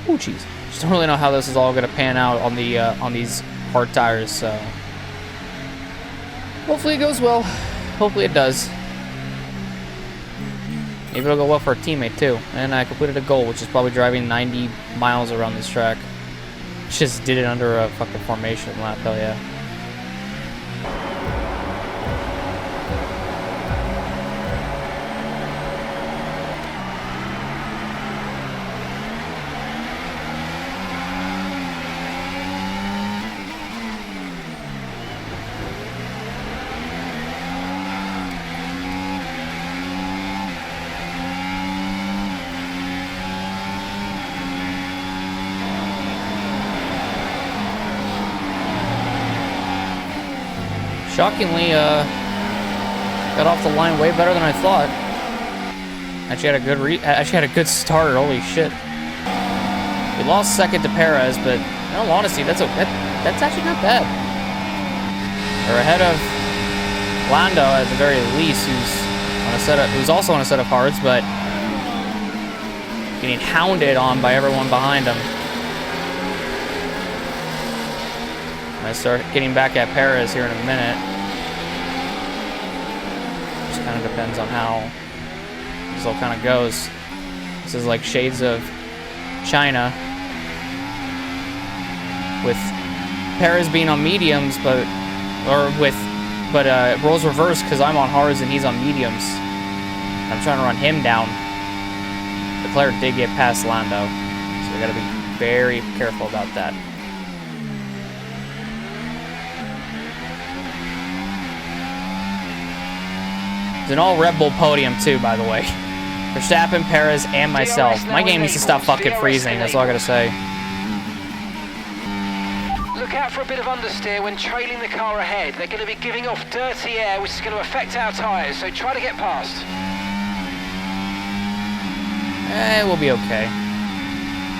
oh jeez. Just don't really know how this is all gonna pan out on the on these hard tires, so hopefully it goes well. Hopefully it does. Maybe it'll go well for a teammate too. And I completed a goal, which is probably driving 90 miles around this track. Just did it under a fucking formation lap, hell yeah. Shockingly, got off the line way better than I thought. Actually had a good start. Holy shit! We lost second to Perez, but in all honesty, that's actually not bad. We're ahead of Lando at the very least, who's also on a set of hards, but getting hounded on by everyone behind him. I start getting back at Perez here in a minute. Just kind of depends on how this all kind of goes. This is like shades of China, with Perez being on mediums, but roles reversed because I'm on hards and he's on mediums. I'm trying to run him down. Leclerc did get past Lando, so we got to be very careful about that. It's an all Red Bull podium too, by the way. Verstappen, Perez, and myself. My game needs to stop fucking freezing, that's all I gotta say. Look out for a bit of understeer when trailing the car ahead. They're going to be giving off dirty air, which is going to affect our tyres, so try to get past. We'll be okay.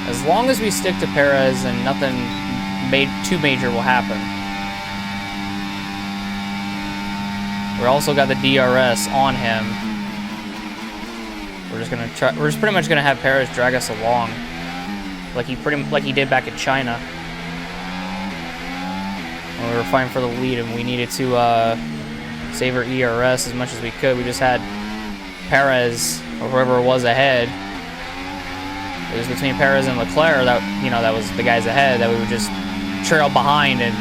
As long as we stick to Perez and nothing too major will happen. We also got the DRS on him. We're just pretty much gonna have Perez drag us along, like he did back in China when we were fighting for the lead and we needed to save our ERS as much as we could. We just had Perez or whoever it was ahead. It was between Perez and Leclerc that was the guys ahead that we would just trail behind and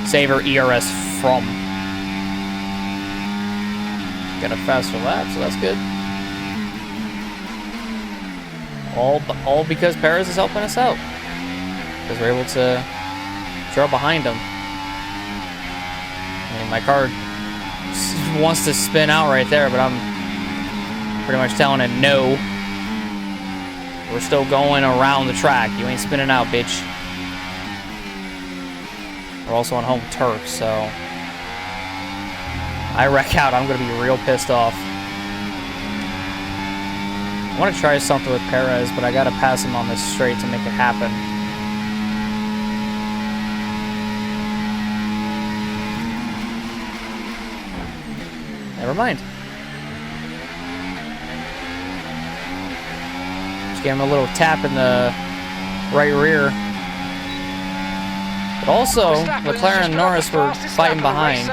save our ERS from. Got a faster lap, so that's good. All because Perez is helping us out. Because we're able to trail behind him. I mean, my car wants to spin out right there, but I'm pretty much telling it no. We're still going around the track. You ain't spinning out, bitch. We're also on home turf, so I wreck out, I'm going to be real pissed off. I want to try something with Perez, but I got to pass him on this straight to make it happen. Never mind. Just gave him a little tap in the right rear. But also, Leclerc and Norris were fighting behind.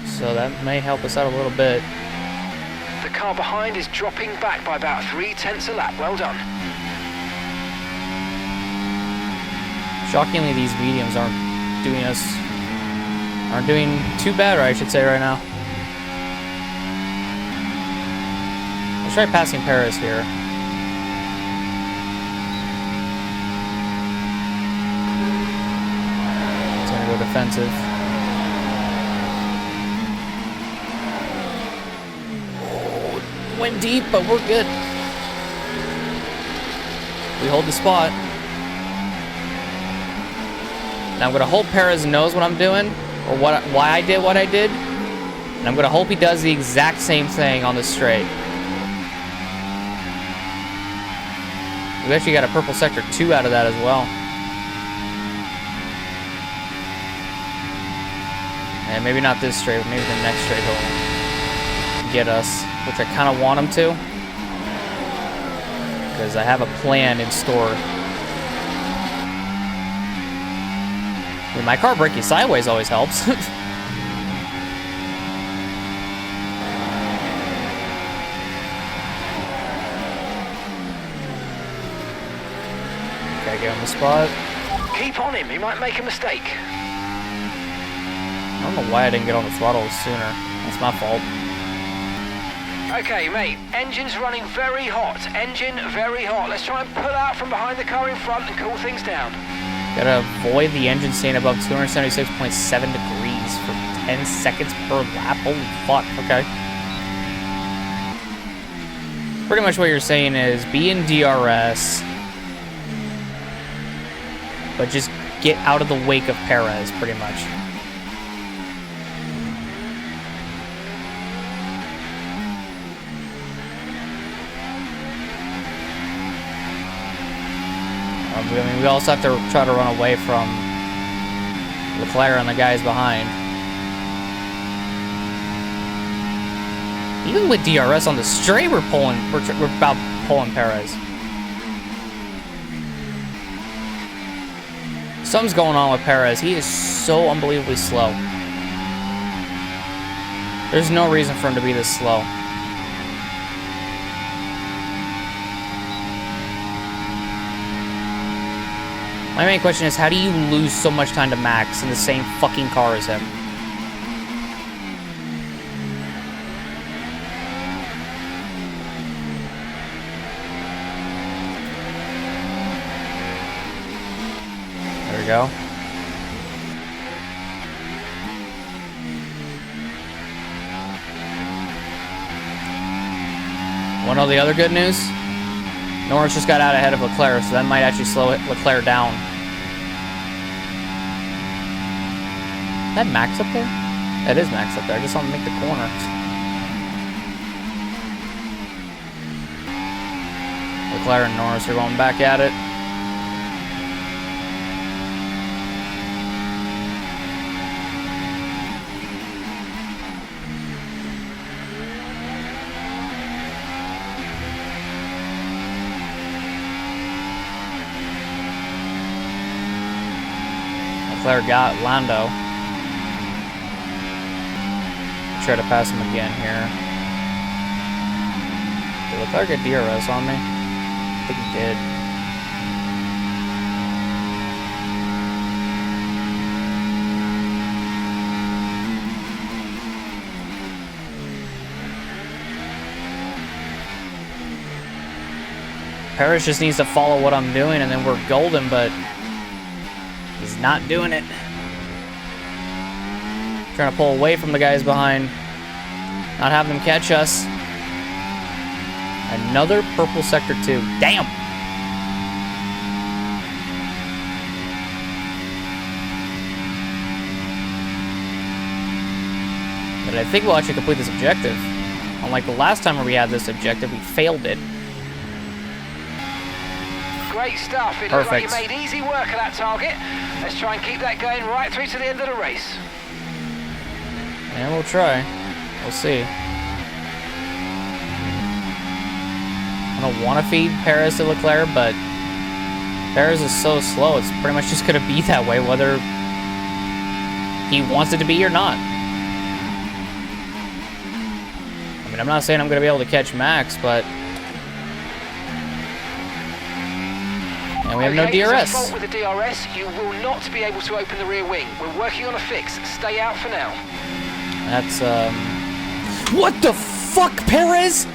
So that may help us out a little bit. The car behind is dropping back by about 0.3 a lap. Well done. Shockingly, these mediums aren't doing too bad, or I should say, right now. Let's try passing Perez here. It's gonna go defensive. Went deep, but we're good. We hold the spot. Now I'm gonna hope Perez knows what I'm doing, or why I did what I did, and I'm gonna hope he does the exact same thing on the straight. We actually got a purple sector 2 out of that as well. And maybe not this straight, but maybe the next straight he'll get us, which I kind of want him to, because I have a plan in store. I mean, my car braking sideways always helps. Okay, get on the spot. Keep on him, he might make a mistake. I don't know why I didn't get on the throttle sooner. That's my fault. Okay, mate, engine's running very hot. Engine very hot. Let's try and pull out from behind the car in front and cool things down. Gotta avoid the engine staying above 276.7 degrees for 10 seconds per lap. Holy fuck, okay. Pretty much what you're saying is be in DRS, but just get out of the wake of Perez, pretty much. I mean, we also have to try to run away from Leclerc and the guys behind. Even with DRS on the straight, we're about pulling Perez. Something's going on with Perez. He is so unbelievably slow. There's no reason for him to be this slow. My main question is, how do you lose so much time to Max in the same fucking car as him? There we go. Want to know the other good news? Norris just got out ahead of Leclerc, so that might actually slow Leclerc down. Is that Max up there? That is Max up there. I just want to make the corner. Leclerc and Norris are going back at it. Leclerc got Lando. Try to pass him again here. Did Leclerc get DRS on me? I think he did. Perez just needs to follow what I'm doing and then we're golden, but he's not doing it. Trying to pull away from the guys behind. Not have them catch us. Another purple sector 2. Damn! But I think we'll actually complete this objective. Unlike the last time where we had this objective, we failed it. Great stuff. It looks like you made easy work of that target. Let's try and keep that going right through to the end of the race. Yeah, we'll try. We'll see. I don't want to feed Perez to Leclerc, but Perez is so slow, it's pretty much just going to be that way, whether he wants it to be or not. I mean, I'm not saying I'm going to be able to catch Max, but... And we have no DRS. Fault with the DRS, you will not be able to open the rear wing. We're working on a fix. Stay out for now. That's, What the fuck, Perez?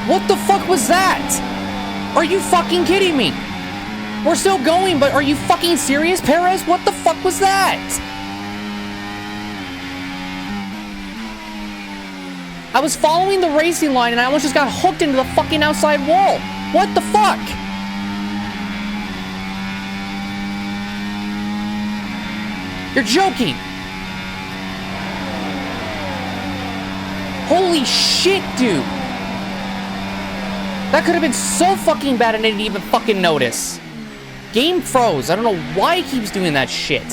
What the fuck was that? Are you fucking kidding me? We're still going, but are you fucking serious, Perez? What the fuck was that? I was following the racing line and I almost just got hooked into the fucking outside wall. What the fuck? You're joking. Holy shit, dude. That could have been so fucking bad and I didn't even fucking notice. Game froze. I don't know why he keeps doing that shit.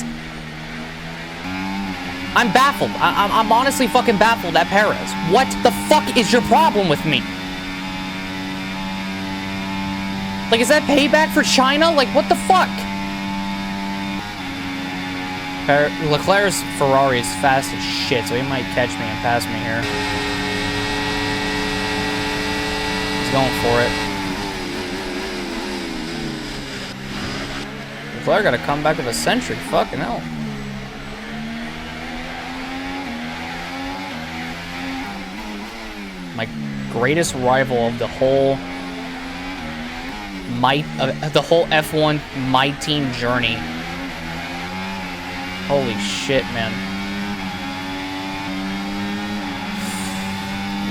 I'm baffled. I'm honestly fucking baffled at Perez. What the fuck is your problem with me? Like, is that payback for China? Like, what the fuck? Leclerc's Ferrari is fast as shit, so he might catch me and pass me here. He's going for it. Leclerc got to come back with a century. Fucking hell. My greatest rival of the whole F1 my team journey. Holy shit, man.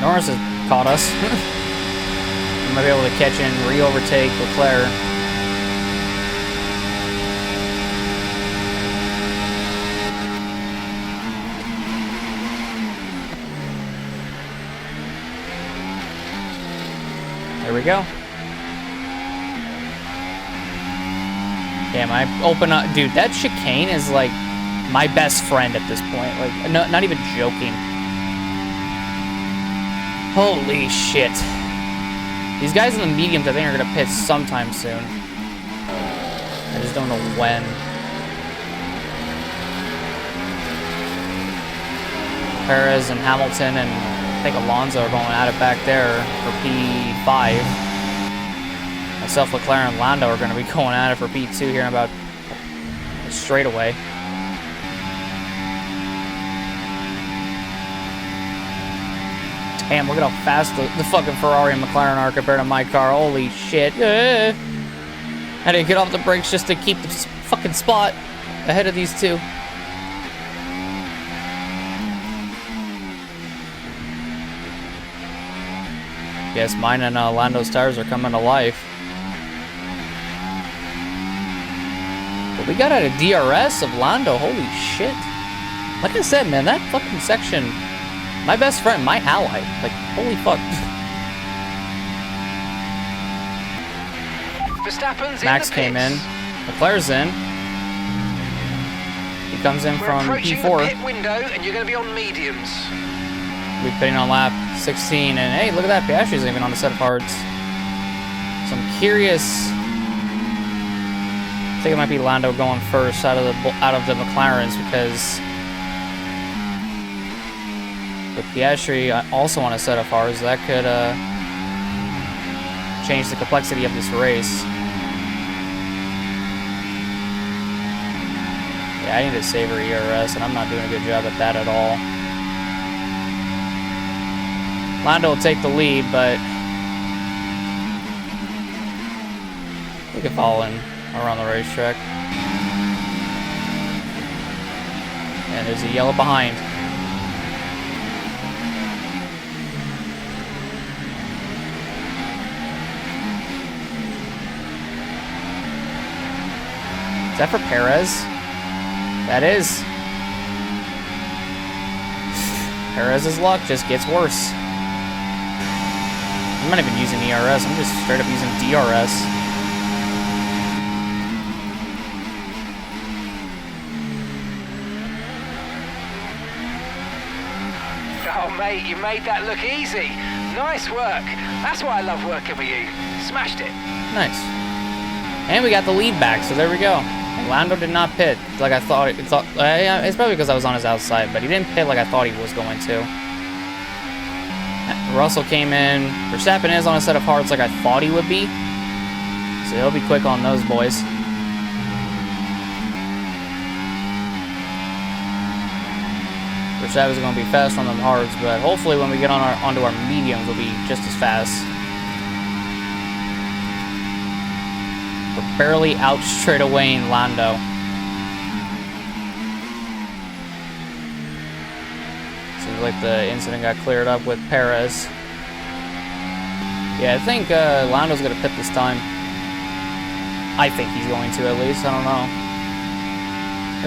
Norris has caught us. I might be able to catch and re-overtake Leclerc. There we go. Damn, I open up. Dude, that chicane is like my best friend at this point. Like, no, not even joking. Holy shit. These guys in the mediums, I think, are going to pit sometime soon. I just don't know when. Perez and Hamilton and I think Alonso are going at it back there for P5. Myself, Leclerc, and Lando are going to be going at it for P2 here in about a straightaway. Damn, look at how fast the fucking Ferrari and McLaren are compared to my car. Holy shit. I had to get off the brakes just to keep the fucking spot ahead of these two. Guess mine and Lando's tires are coming to life. But we got out a DRS of Lando. Holy shit. Like I said, man, that fucking section, my best friend, my ally, like, holy fuck. Verstappen's Max in the came in, pits. Leclerc's in. He comes in We're from approaching P4. the pit window, and you're going to be on mediums. We'll be pitting on lap 16, and hey, look at that, Piastri's even on a set of hards. So I'm curious. I think it might be Lando going first out of the McLarens, because with Piastri also on a set of hards, that could change the complexity of this race. Yeah, I need to savor ERS, and I'm not doing a good job at that at all. Lando will take the lead, but we can follow him around the racetrack. And there's a yellow behind. Is that for Perez? That is. Perez's luck just gets worse. I'm not even using ERS, I'm just straight up using DRS. Oh, mate, you made that look easy. Nice work. That's why I love working with you. Smashed it. Nice. And we got the lead back, so there we go. And Lando did not pit like I thought. It's probably because I was on his outside, but he didn't pit like I thought he was going to. Russell came in. Verstappen is on a set of hards like I thought he would be. So he'll be quick on those boys. Verstappen's going to be fast on them hards, but hopefully when we get onto our mediums, we'll be just as fast. We're barely out straight away in Lando. Seems like the incident got cleared up with Perez. Yeah, I think Lando's going to pit this time. I think he's going to, at least. I don't know.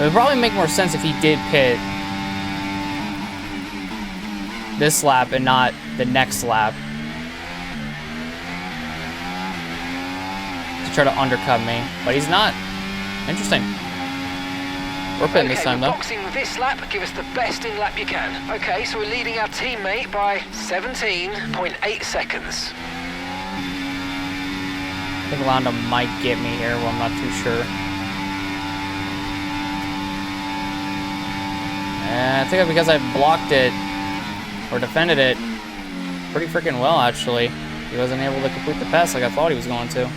It would probably make more sense if he did pit this lap and not the next lap. Try to undercut me, but he's not. Interesting. We're pitting this time, though. Boxing this lap, give us the best in lap you can. Okay, so we're leading our teammate by 17.8 seconds. I think Lando might get me here, well, I'm not too sure. And I think because I blocked it, or defended it, pretty freaking well, actually. He wasn't able to complete the pass like I thought he was going to.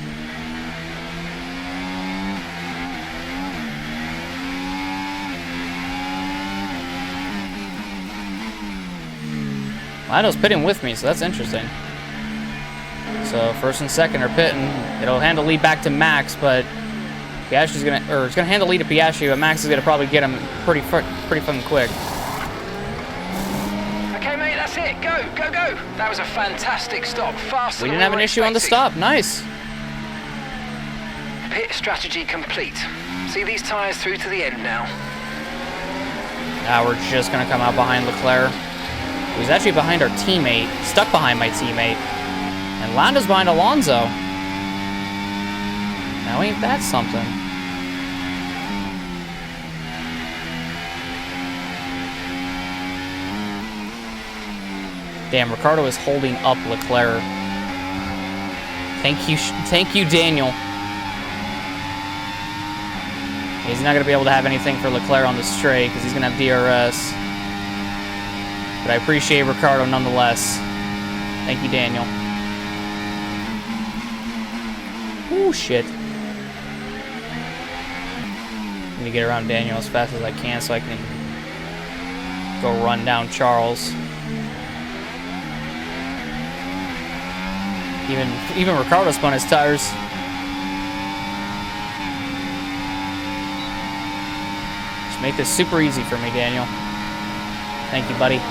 Lando's pitting with me, so that's interesting. So first and second are pitting. It'll hand the lead back to Max, but Piastri's it's gonna hand the lead to Piastri, but Max is gonna probably get him pretty fucking quick. Okay, mate, that's it. Go, go, go. That was a fantastic stop. Faster. We didn't have an issue on the stop. Nice. Pit strategy complete. See these tires through to the end now. Now we're just gonna come out behind Leclerc. He was actually behind our teammate, stuck behind my teammate. And Lando's behind Alonso. Now ain't that something? Damn, Ricciardo is holding up Leclerc. Thank you, Daniel. He's not gonna be able to have anything for Leclerc on the straight because he's gonna have DRS. But I appreciate Ricciardo nonetheless. Thank you, Daniel. Ooh, shit. I'm gonna get around Daniel as fast as I can so I can go run down Charles. Even Ricciardo spun his tires. Just make this super easy for me, Daniel. Thank you, buddy.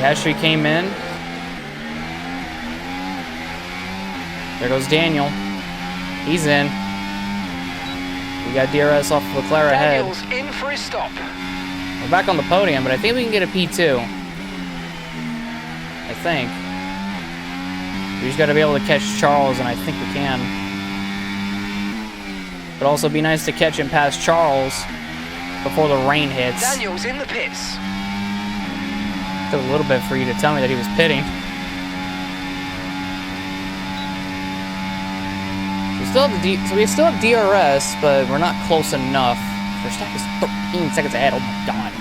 Piastri came in. There goes Daniel. He's in. We got DRS off Leclerc ahead. Daniels in for his stop. We're back on the podium, but I think we can get a P2. I think. We just got to be able to catch Charles, and I think we can. But also be nice to catch him past Charles before the rain hits. Daniels in the pits. Took a little bit for you to tell me that he was pitting. So we still have DRS, but we're not close enough. Verstappen's 13 seconds ahead. Oh my god.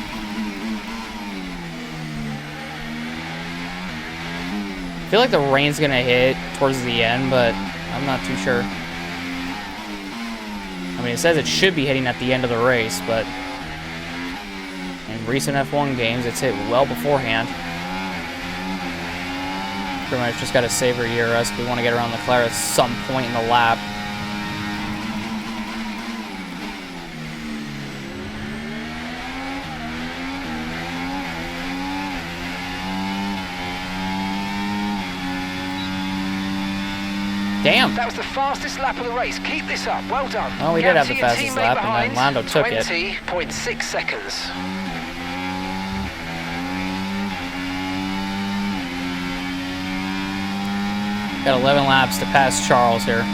I feel like the rain's gonna hit towards the end, but I'm not too sure. I mean, it says it should be hitting at the end of the race, but in recent F1 games, it's hit well beforehand. Pretty much just gotta save our ERS if we want to get around Leclerc at some point in the lap. Damn! That was the fastest lap of the race. Keep this up. Well done. Well, we did have the fastest lap, and then Lando took it. 20.6 seconds. Got 11 laps to pass Charles here.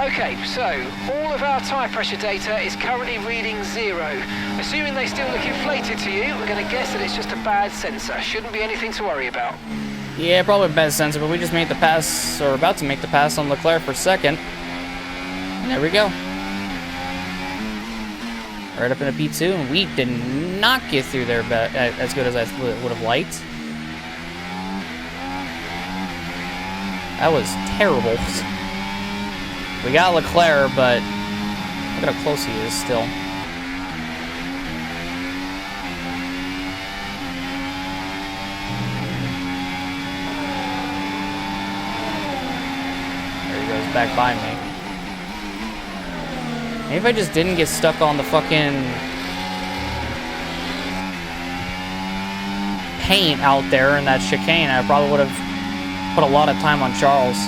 Okay, so all of our tyre pressure data is currently reading 0. Assuming they still look inflated to you, we're going to guess that it's just a bad sensor. Shouldn't be anything to worry about. Yeah, probably a bad sensor, but we just made the pass, or about to make the pass on Leclerc for second. And there we go. Right up into P2, and we did not get through there as good as I would have liked. That was terrible. We got Leclerc, but look at how close he is still. There he goes back by me. Maybe if I just didn't get stuck on the fucking paint out there in that chicane, I probably would have put a lot of time on Charles.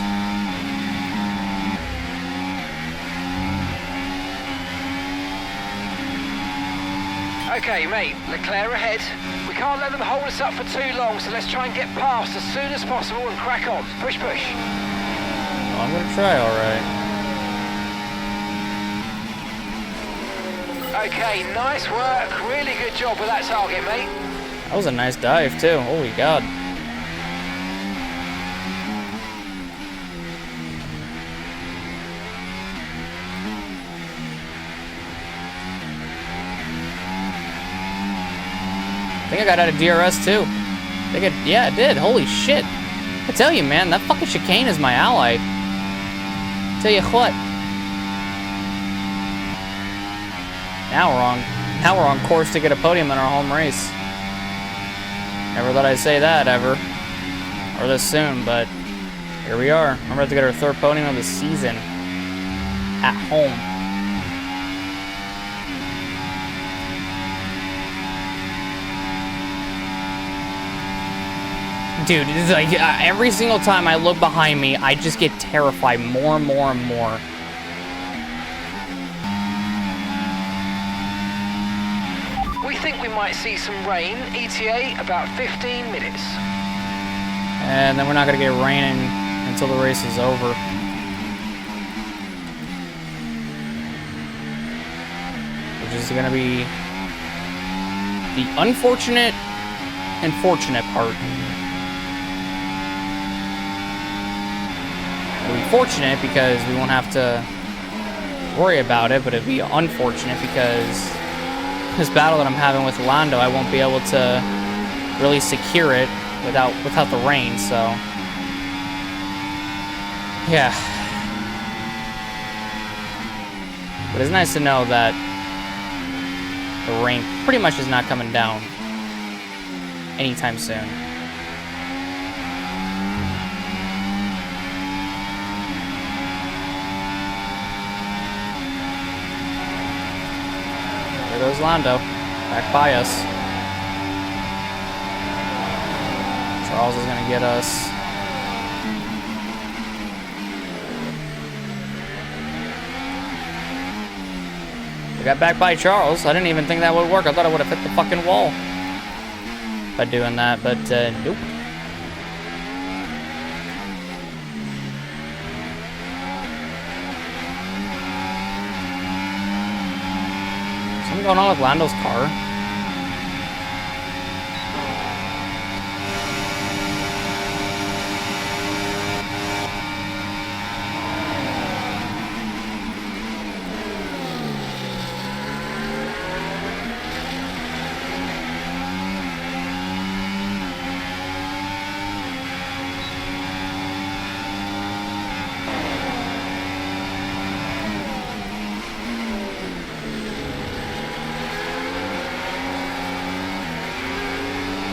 Okay, mate, Leclerc ahead. We can't let them hold us up for too long, so let's try and get past as soon as possible and crack on. Push, push. Well, I'm gonna try, alright. Okay, nice work. Really good job with that target, mate. That was a nice dive, too. Holy God. I think I got out of DRS, too. Yeah, it did. Holy shit. I tell you, man, that fucking chicane is my ally. Tell you what. Now we're on course to get a podium in our home race. Never thought I'd say that ever, or this soon, but here we are. We're about to get our third podium of the season at home. Dude, it's like every single time I look behind me, I just get terrified more and more and more. We think we might see some rain, ETA about 15 minutes. And then we're not going to get rain until the race is over. Which is going to be the unfortunate and fortunate part. It'll be fortunate because we won't have to worry about it, but it'll be unfortunate because this battle that I'm having with Lando, I won't be able to really secure it without the rain, so yeah. But it's nice to know that the rain pretty much is not coming down anytime soon. There goes Lando, back by us. Charles is going to get us got back by Charles. I didn't even think that would work. I thought I would have hit the fucking wall by doing that, but nope. Something going on with Lando's car?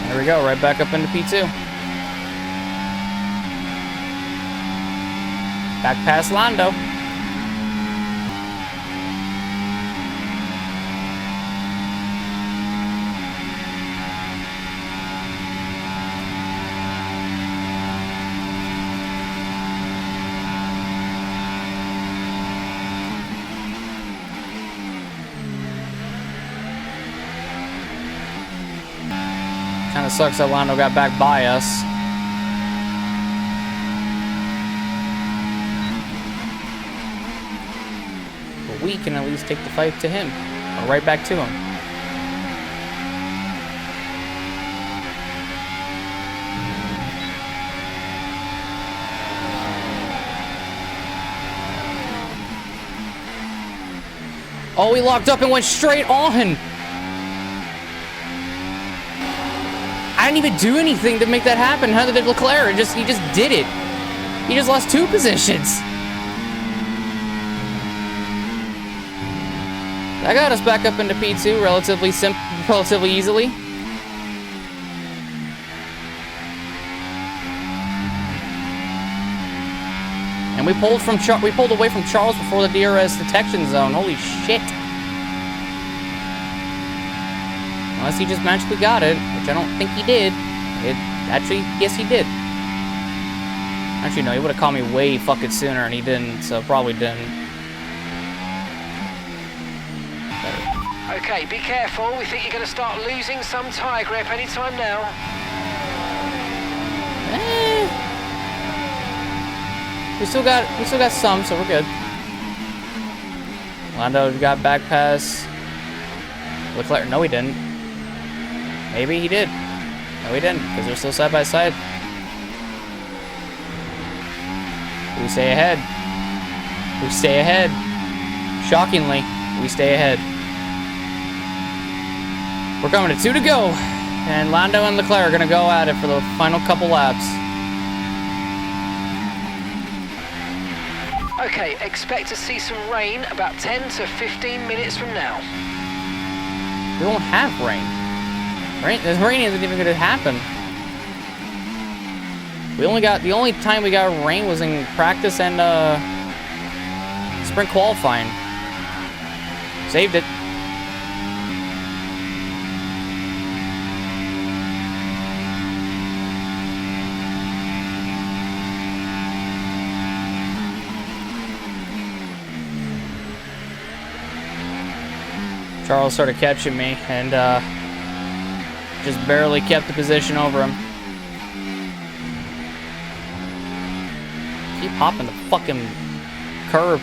There we go, right back up into P2. Back past Lando. Kind of sucks that Lando got back by us. But we can at least take the fight to him, or right back to him. Oh, he locked up and went straight on. I didn't even do anything to make that happen. Neither did Leclerc. He just did it. He just lost 2 positions. That got us back up into P2 relatively easily. And we pulled away from Charles before the DRS detection zone. Holy shit. Unless he just magically got it, which I don't think he did. Actually, yes, he did. Actually, no, he would have caught me way fucking sooner, and he didn't, so probably didn't. Okay, be careful. We think you're going to start losing some tyre grip anytime now. We still got some, so we're good. Lando got back past Leclerc. No, he didn't. Maybe he did. No, he didn't, because they're still side by side. We stay ahead. We stay ahead. Shockingly, we stay ahead. We're coming to 2 to go. And Lando and Leclerc are going to go at it for the final couple laps. Okay, expect to see some rain about 10 to 15 minutes from now. We won't have rain. This rain isn't even going to happen. The only time we got rain was in practice and sprint qualifying. Saved it. Charles started catching me and just barely kept the position over him. Keep hopping the fucking curb.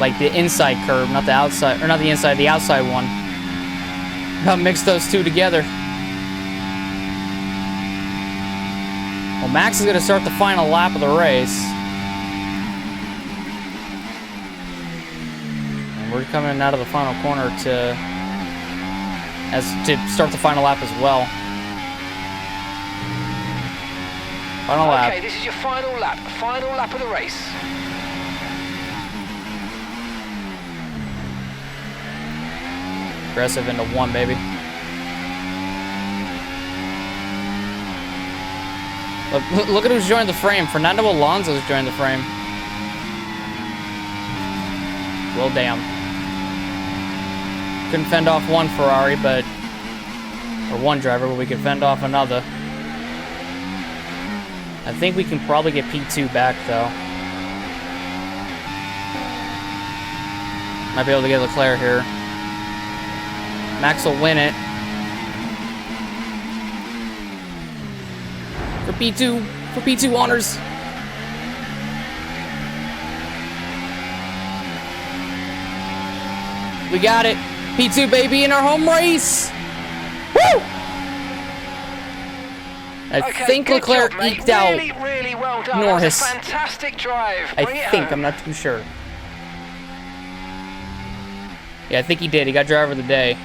Like the inside curb, not the outside, or not the inside, the outside one. Gotta mix those two together. Well, Max is gonna start the final lap of the race. And we're coming out of the final corner to start the final lap as well. Final lap. Okay, this is your final lap of the race. Aggressive into 1, baby. Look at who's joined the frame. Fernando Alonso's joined the frame. Well, damn. Couldn't fend off one Ferrari, or one driver, but we could fend off another. I think we can probably get P2 back, though. Might be able to get Leclerc here. Max will win it. For P2 honors. We got it. P2, baby, in our home race. Woo! I think Leclerc eked out really well done. Norris. That was a fantastic drive. I'm not too sure. Yeah, I think he did. He got driver of the day.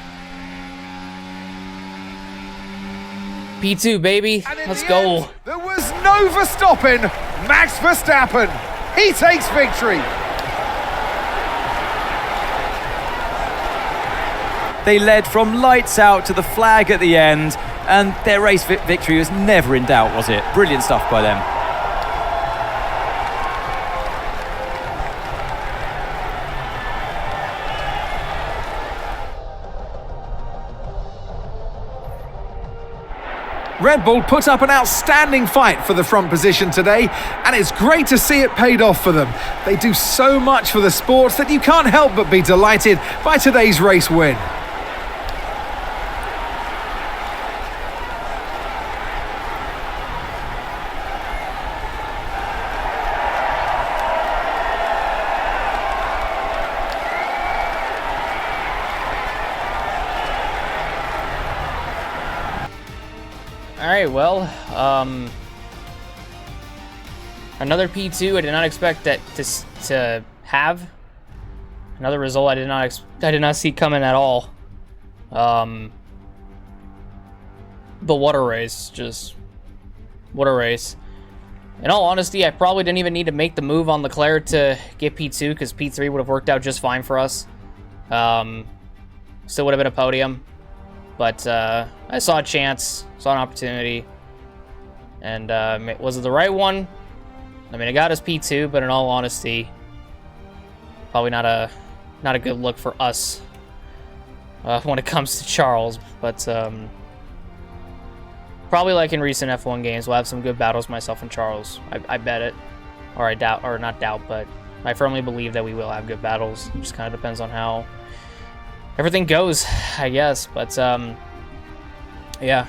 P2, baby. Let's go. There was no Verstappen. Max Verstappen. He takes victory. They led from lights out to the flag at the end, and their race victory was never in doubt, was it? Brilliant stuff by them. Red Bull put up an outstanding fight for the front position today, and it's great to see it paid off for them. They do so much for the sport that you can't help but be delighted by today's race win. Alright, well, another P2 I did not expect that to have. Another result I did not see coming at all. But what a race, just what a race. In all honesty, I probably didn't even need to make the move on Leclerc to get P2 because P3 would have worked out just fine for us. Still would have been a podium. But I saw a chance, saw an opportunity, and was it the right one? I mean, it got us P2, but in all honesty, probably not a good look for us when it comes to Charles. But probably like in recent F1 games, we'll have some good battles, myself and Charles. I bet it, or I doubt, or not doubt, but I firmly believe that we will have good battles. It just kind of depends on how everything goes, I guess. But yeah,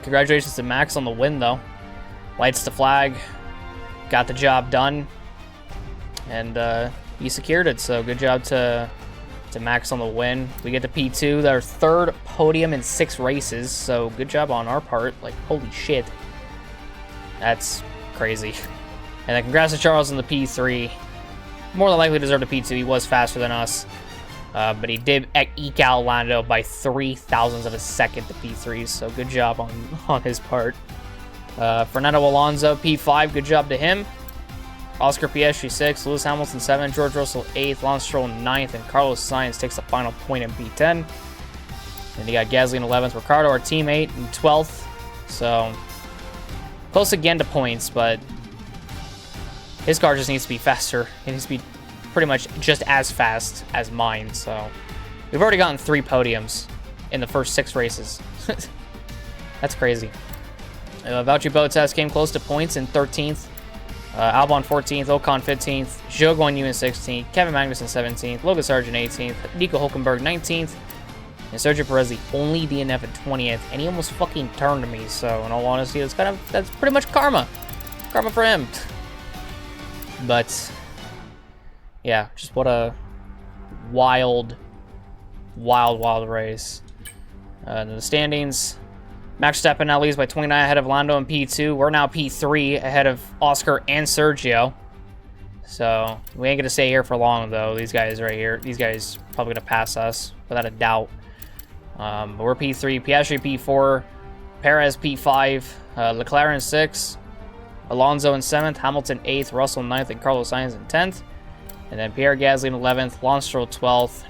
congratulations to Max on the win, though. Lights the flag, got the job done, and he secured it. So good job to Max on the win. We get the P2, our third podium in 6 races. So good job on our part. Like, holy shit, that's crazy. And then congrats to Charles on the P3. More than likely deserved a P2. He was faster than us. But he did eke out Lando by 0.003 of a second to P3, so good job on his part. Fernando Alonso, P5, good job to him. Oscar Piastri, 6th, Lewis Hamilton, 7th, George Russell, 8th, Lance Stroll, 9th, and Carlos Sainz takes the final point in P10. Then you got Gasly in 11th, Ricciardo, our teammate, in 12th. So, close again to points, but his car just needs to be faster. It needs to be pretty much just as fast as mine. So we've already gotten 3 podiums in the first 6 races. That's crazy. Valtteri Bottas came close to points in 13th. Albon 14th, Ocon 15th, Zhou Guanyu in 16th, Kevin Magnussen 17th, Logan Sargent 18th, Nico Hülkenberg 19th, and Sergio Perez the only DNF at 20th, and he almost fucking turned me. So in all honesty, that's pretty much karma for him. But yeah, just what a wild race. The standings, Max Verstappen now leads by 29 ahead of Lando in P2. We're now P3 ahead of Oscar and Sergio. So we ain't gonna stay here for long, though. These guys right here, these guys probably gonna pass us without a doubt. But we're P3, Piastri P4, Perez P5, Leclerc in 6th, Alonso in 7th, Hamilton 8th, Russell 9th, and Carlos Sainz in 10th. And then Pierre Gasly in 11th, Lance Stroll 12th,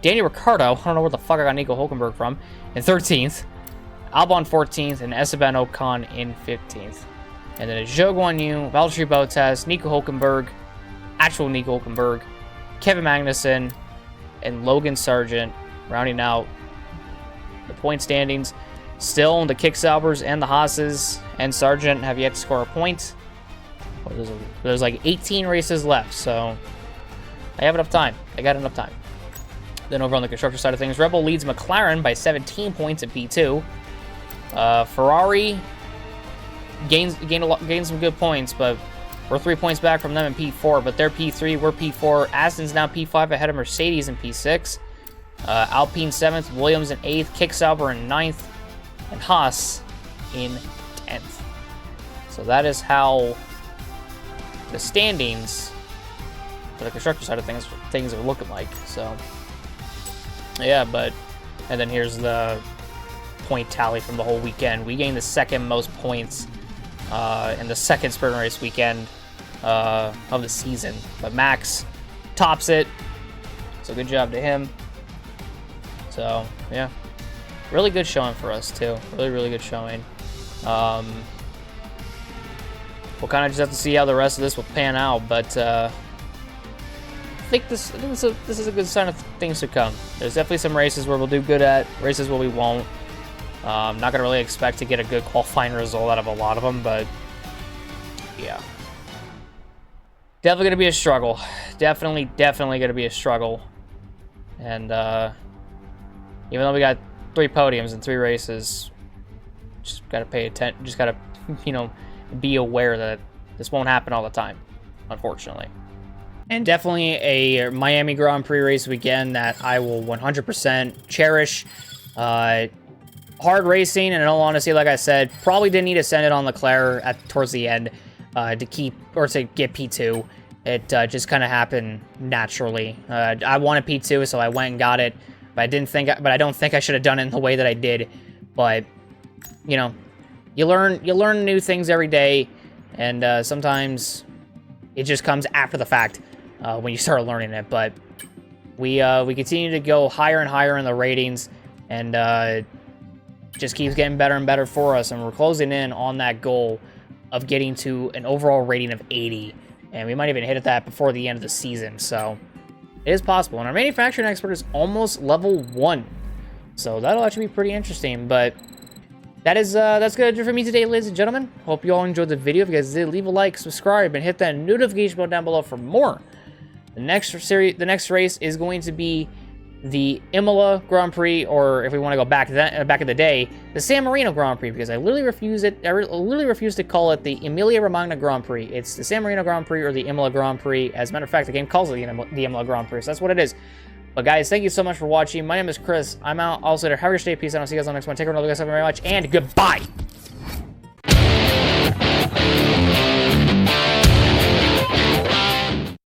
Daniel Ricciardo, I don't know where the fuck I got Nico Hülkenberg from, in 13th, Albon 14th, and Esteban Ocon in 15th. And then it's Zhou Guanyu, Valtteri Bottas, Nico Hülkenberg, actual Nico Hülkenberg, Kevin Magnussen, and Logan Sargent rounding out the point standings. Still, the Kick-Saubers and the Haas's and Sargent have yet to score a point. There's like 18 races left, so I have enough time. I got enough time. Then over on the constructor side of things, Red Bull leads McLaren by 17 points in P2. Ferrari gains some good points, but we're 3 points back from them in P4, but they're P3, we're P4. Aston's now P5 ahead of Mercedes in P6. Alpine 7th, Williams in 8th, Kick Sauber in 9th, and Haas in 10th. So that is how the standings for the constructor side of things are looking like. So yeah, and then here's the point tally from the whole weekend. We gained the second most points in the second sprint race weekend of the season, but Max tops it, so good job to him. So yeah, really good showing for us too. Really good showing. We'll kind of just have to see how the rest of this will pan out, but I think this is a good sign of things to come. There's definitely some races where we'll do good at, races where we won't. I'm not gonna really expect to get a good qualifying result out of a lot of them, but yeah, definitely gonna be a struggle. Definitely gonna be a struggle. And even though we got 3 podiums in 3 races, just gotta pay attention. Just gotta, be aware that this won't happen all the time, unfortunately. And definitely a Miami Grand Prix race weekend that I will 100% cherish. Hard racing, and in all honesty, like I said, probably didn't need to send it on Leclerc towards the end to get P2. It just kind of happened naturally. I wanted P2, so I went and got it, but I don't think I should have done it in the way that I did. But you learn new things every day, and sometimes it just comes after the fact when you start learning it. But we continue to go higher and higher in the ratings, and just keeps getting better and better for us, and we're closing in on that goal of getting to an overall rating of 80, and we might even hit that before the end of the season. So it is possible, and our manufacturing expert is almost level 1, so that'll actually be pretty interesting. But that's gonna do it for me today, ladies and gentlemen. Hope you all enjoyed the video. If you guys did, leave a like, subscribe, and hit that notification bell down below for more. The next race is going to be the Imola Grand Prix, or if we want to go back in the day, the San Marino Grand Prix, because I literally refuse to call it the Emilia-Romagna Grand Prix. It's the San Marino Grand Prix or the Imola Grand Prix. As a matter of fact, the game calls it the Imola Grand Prix, so that's what it is. But guys, thank you so much for watching. My name is Chris. I'm out. Also, have a great day. Peace out. I'll see you guys on the next one. Take care. Love you guys very much, and goodbye.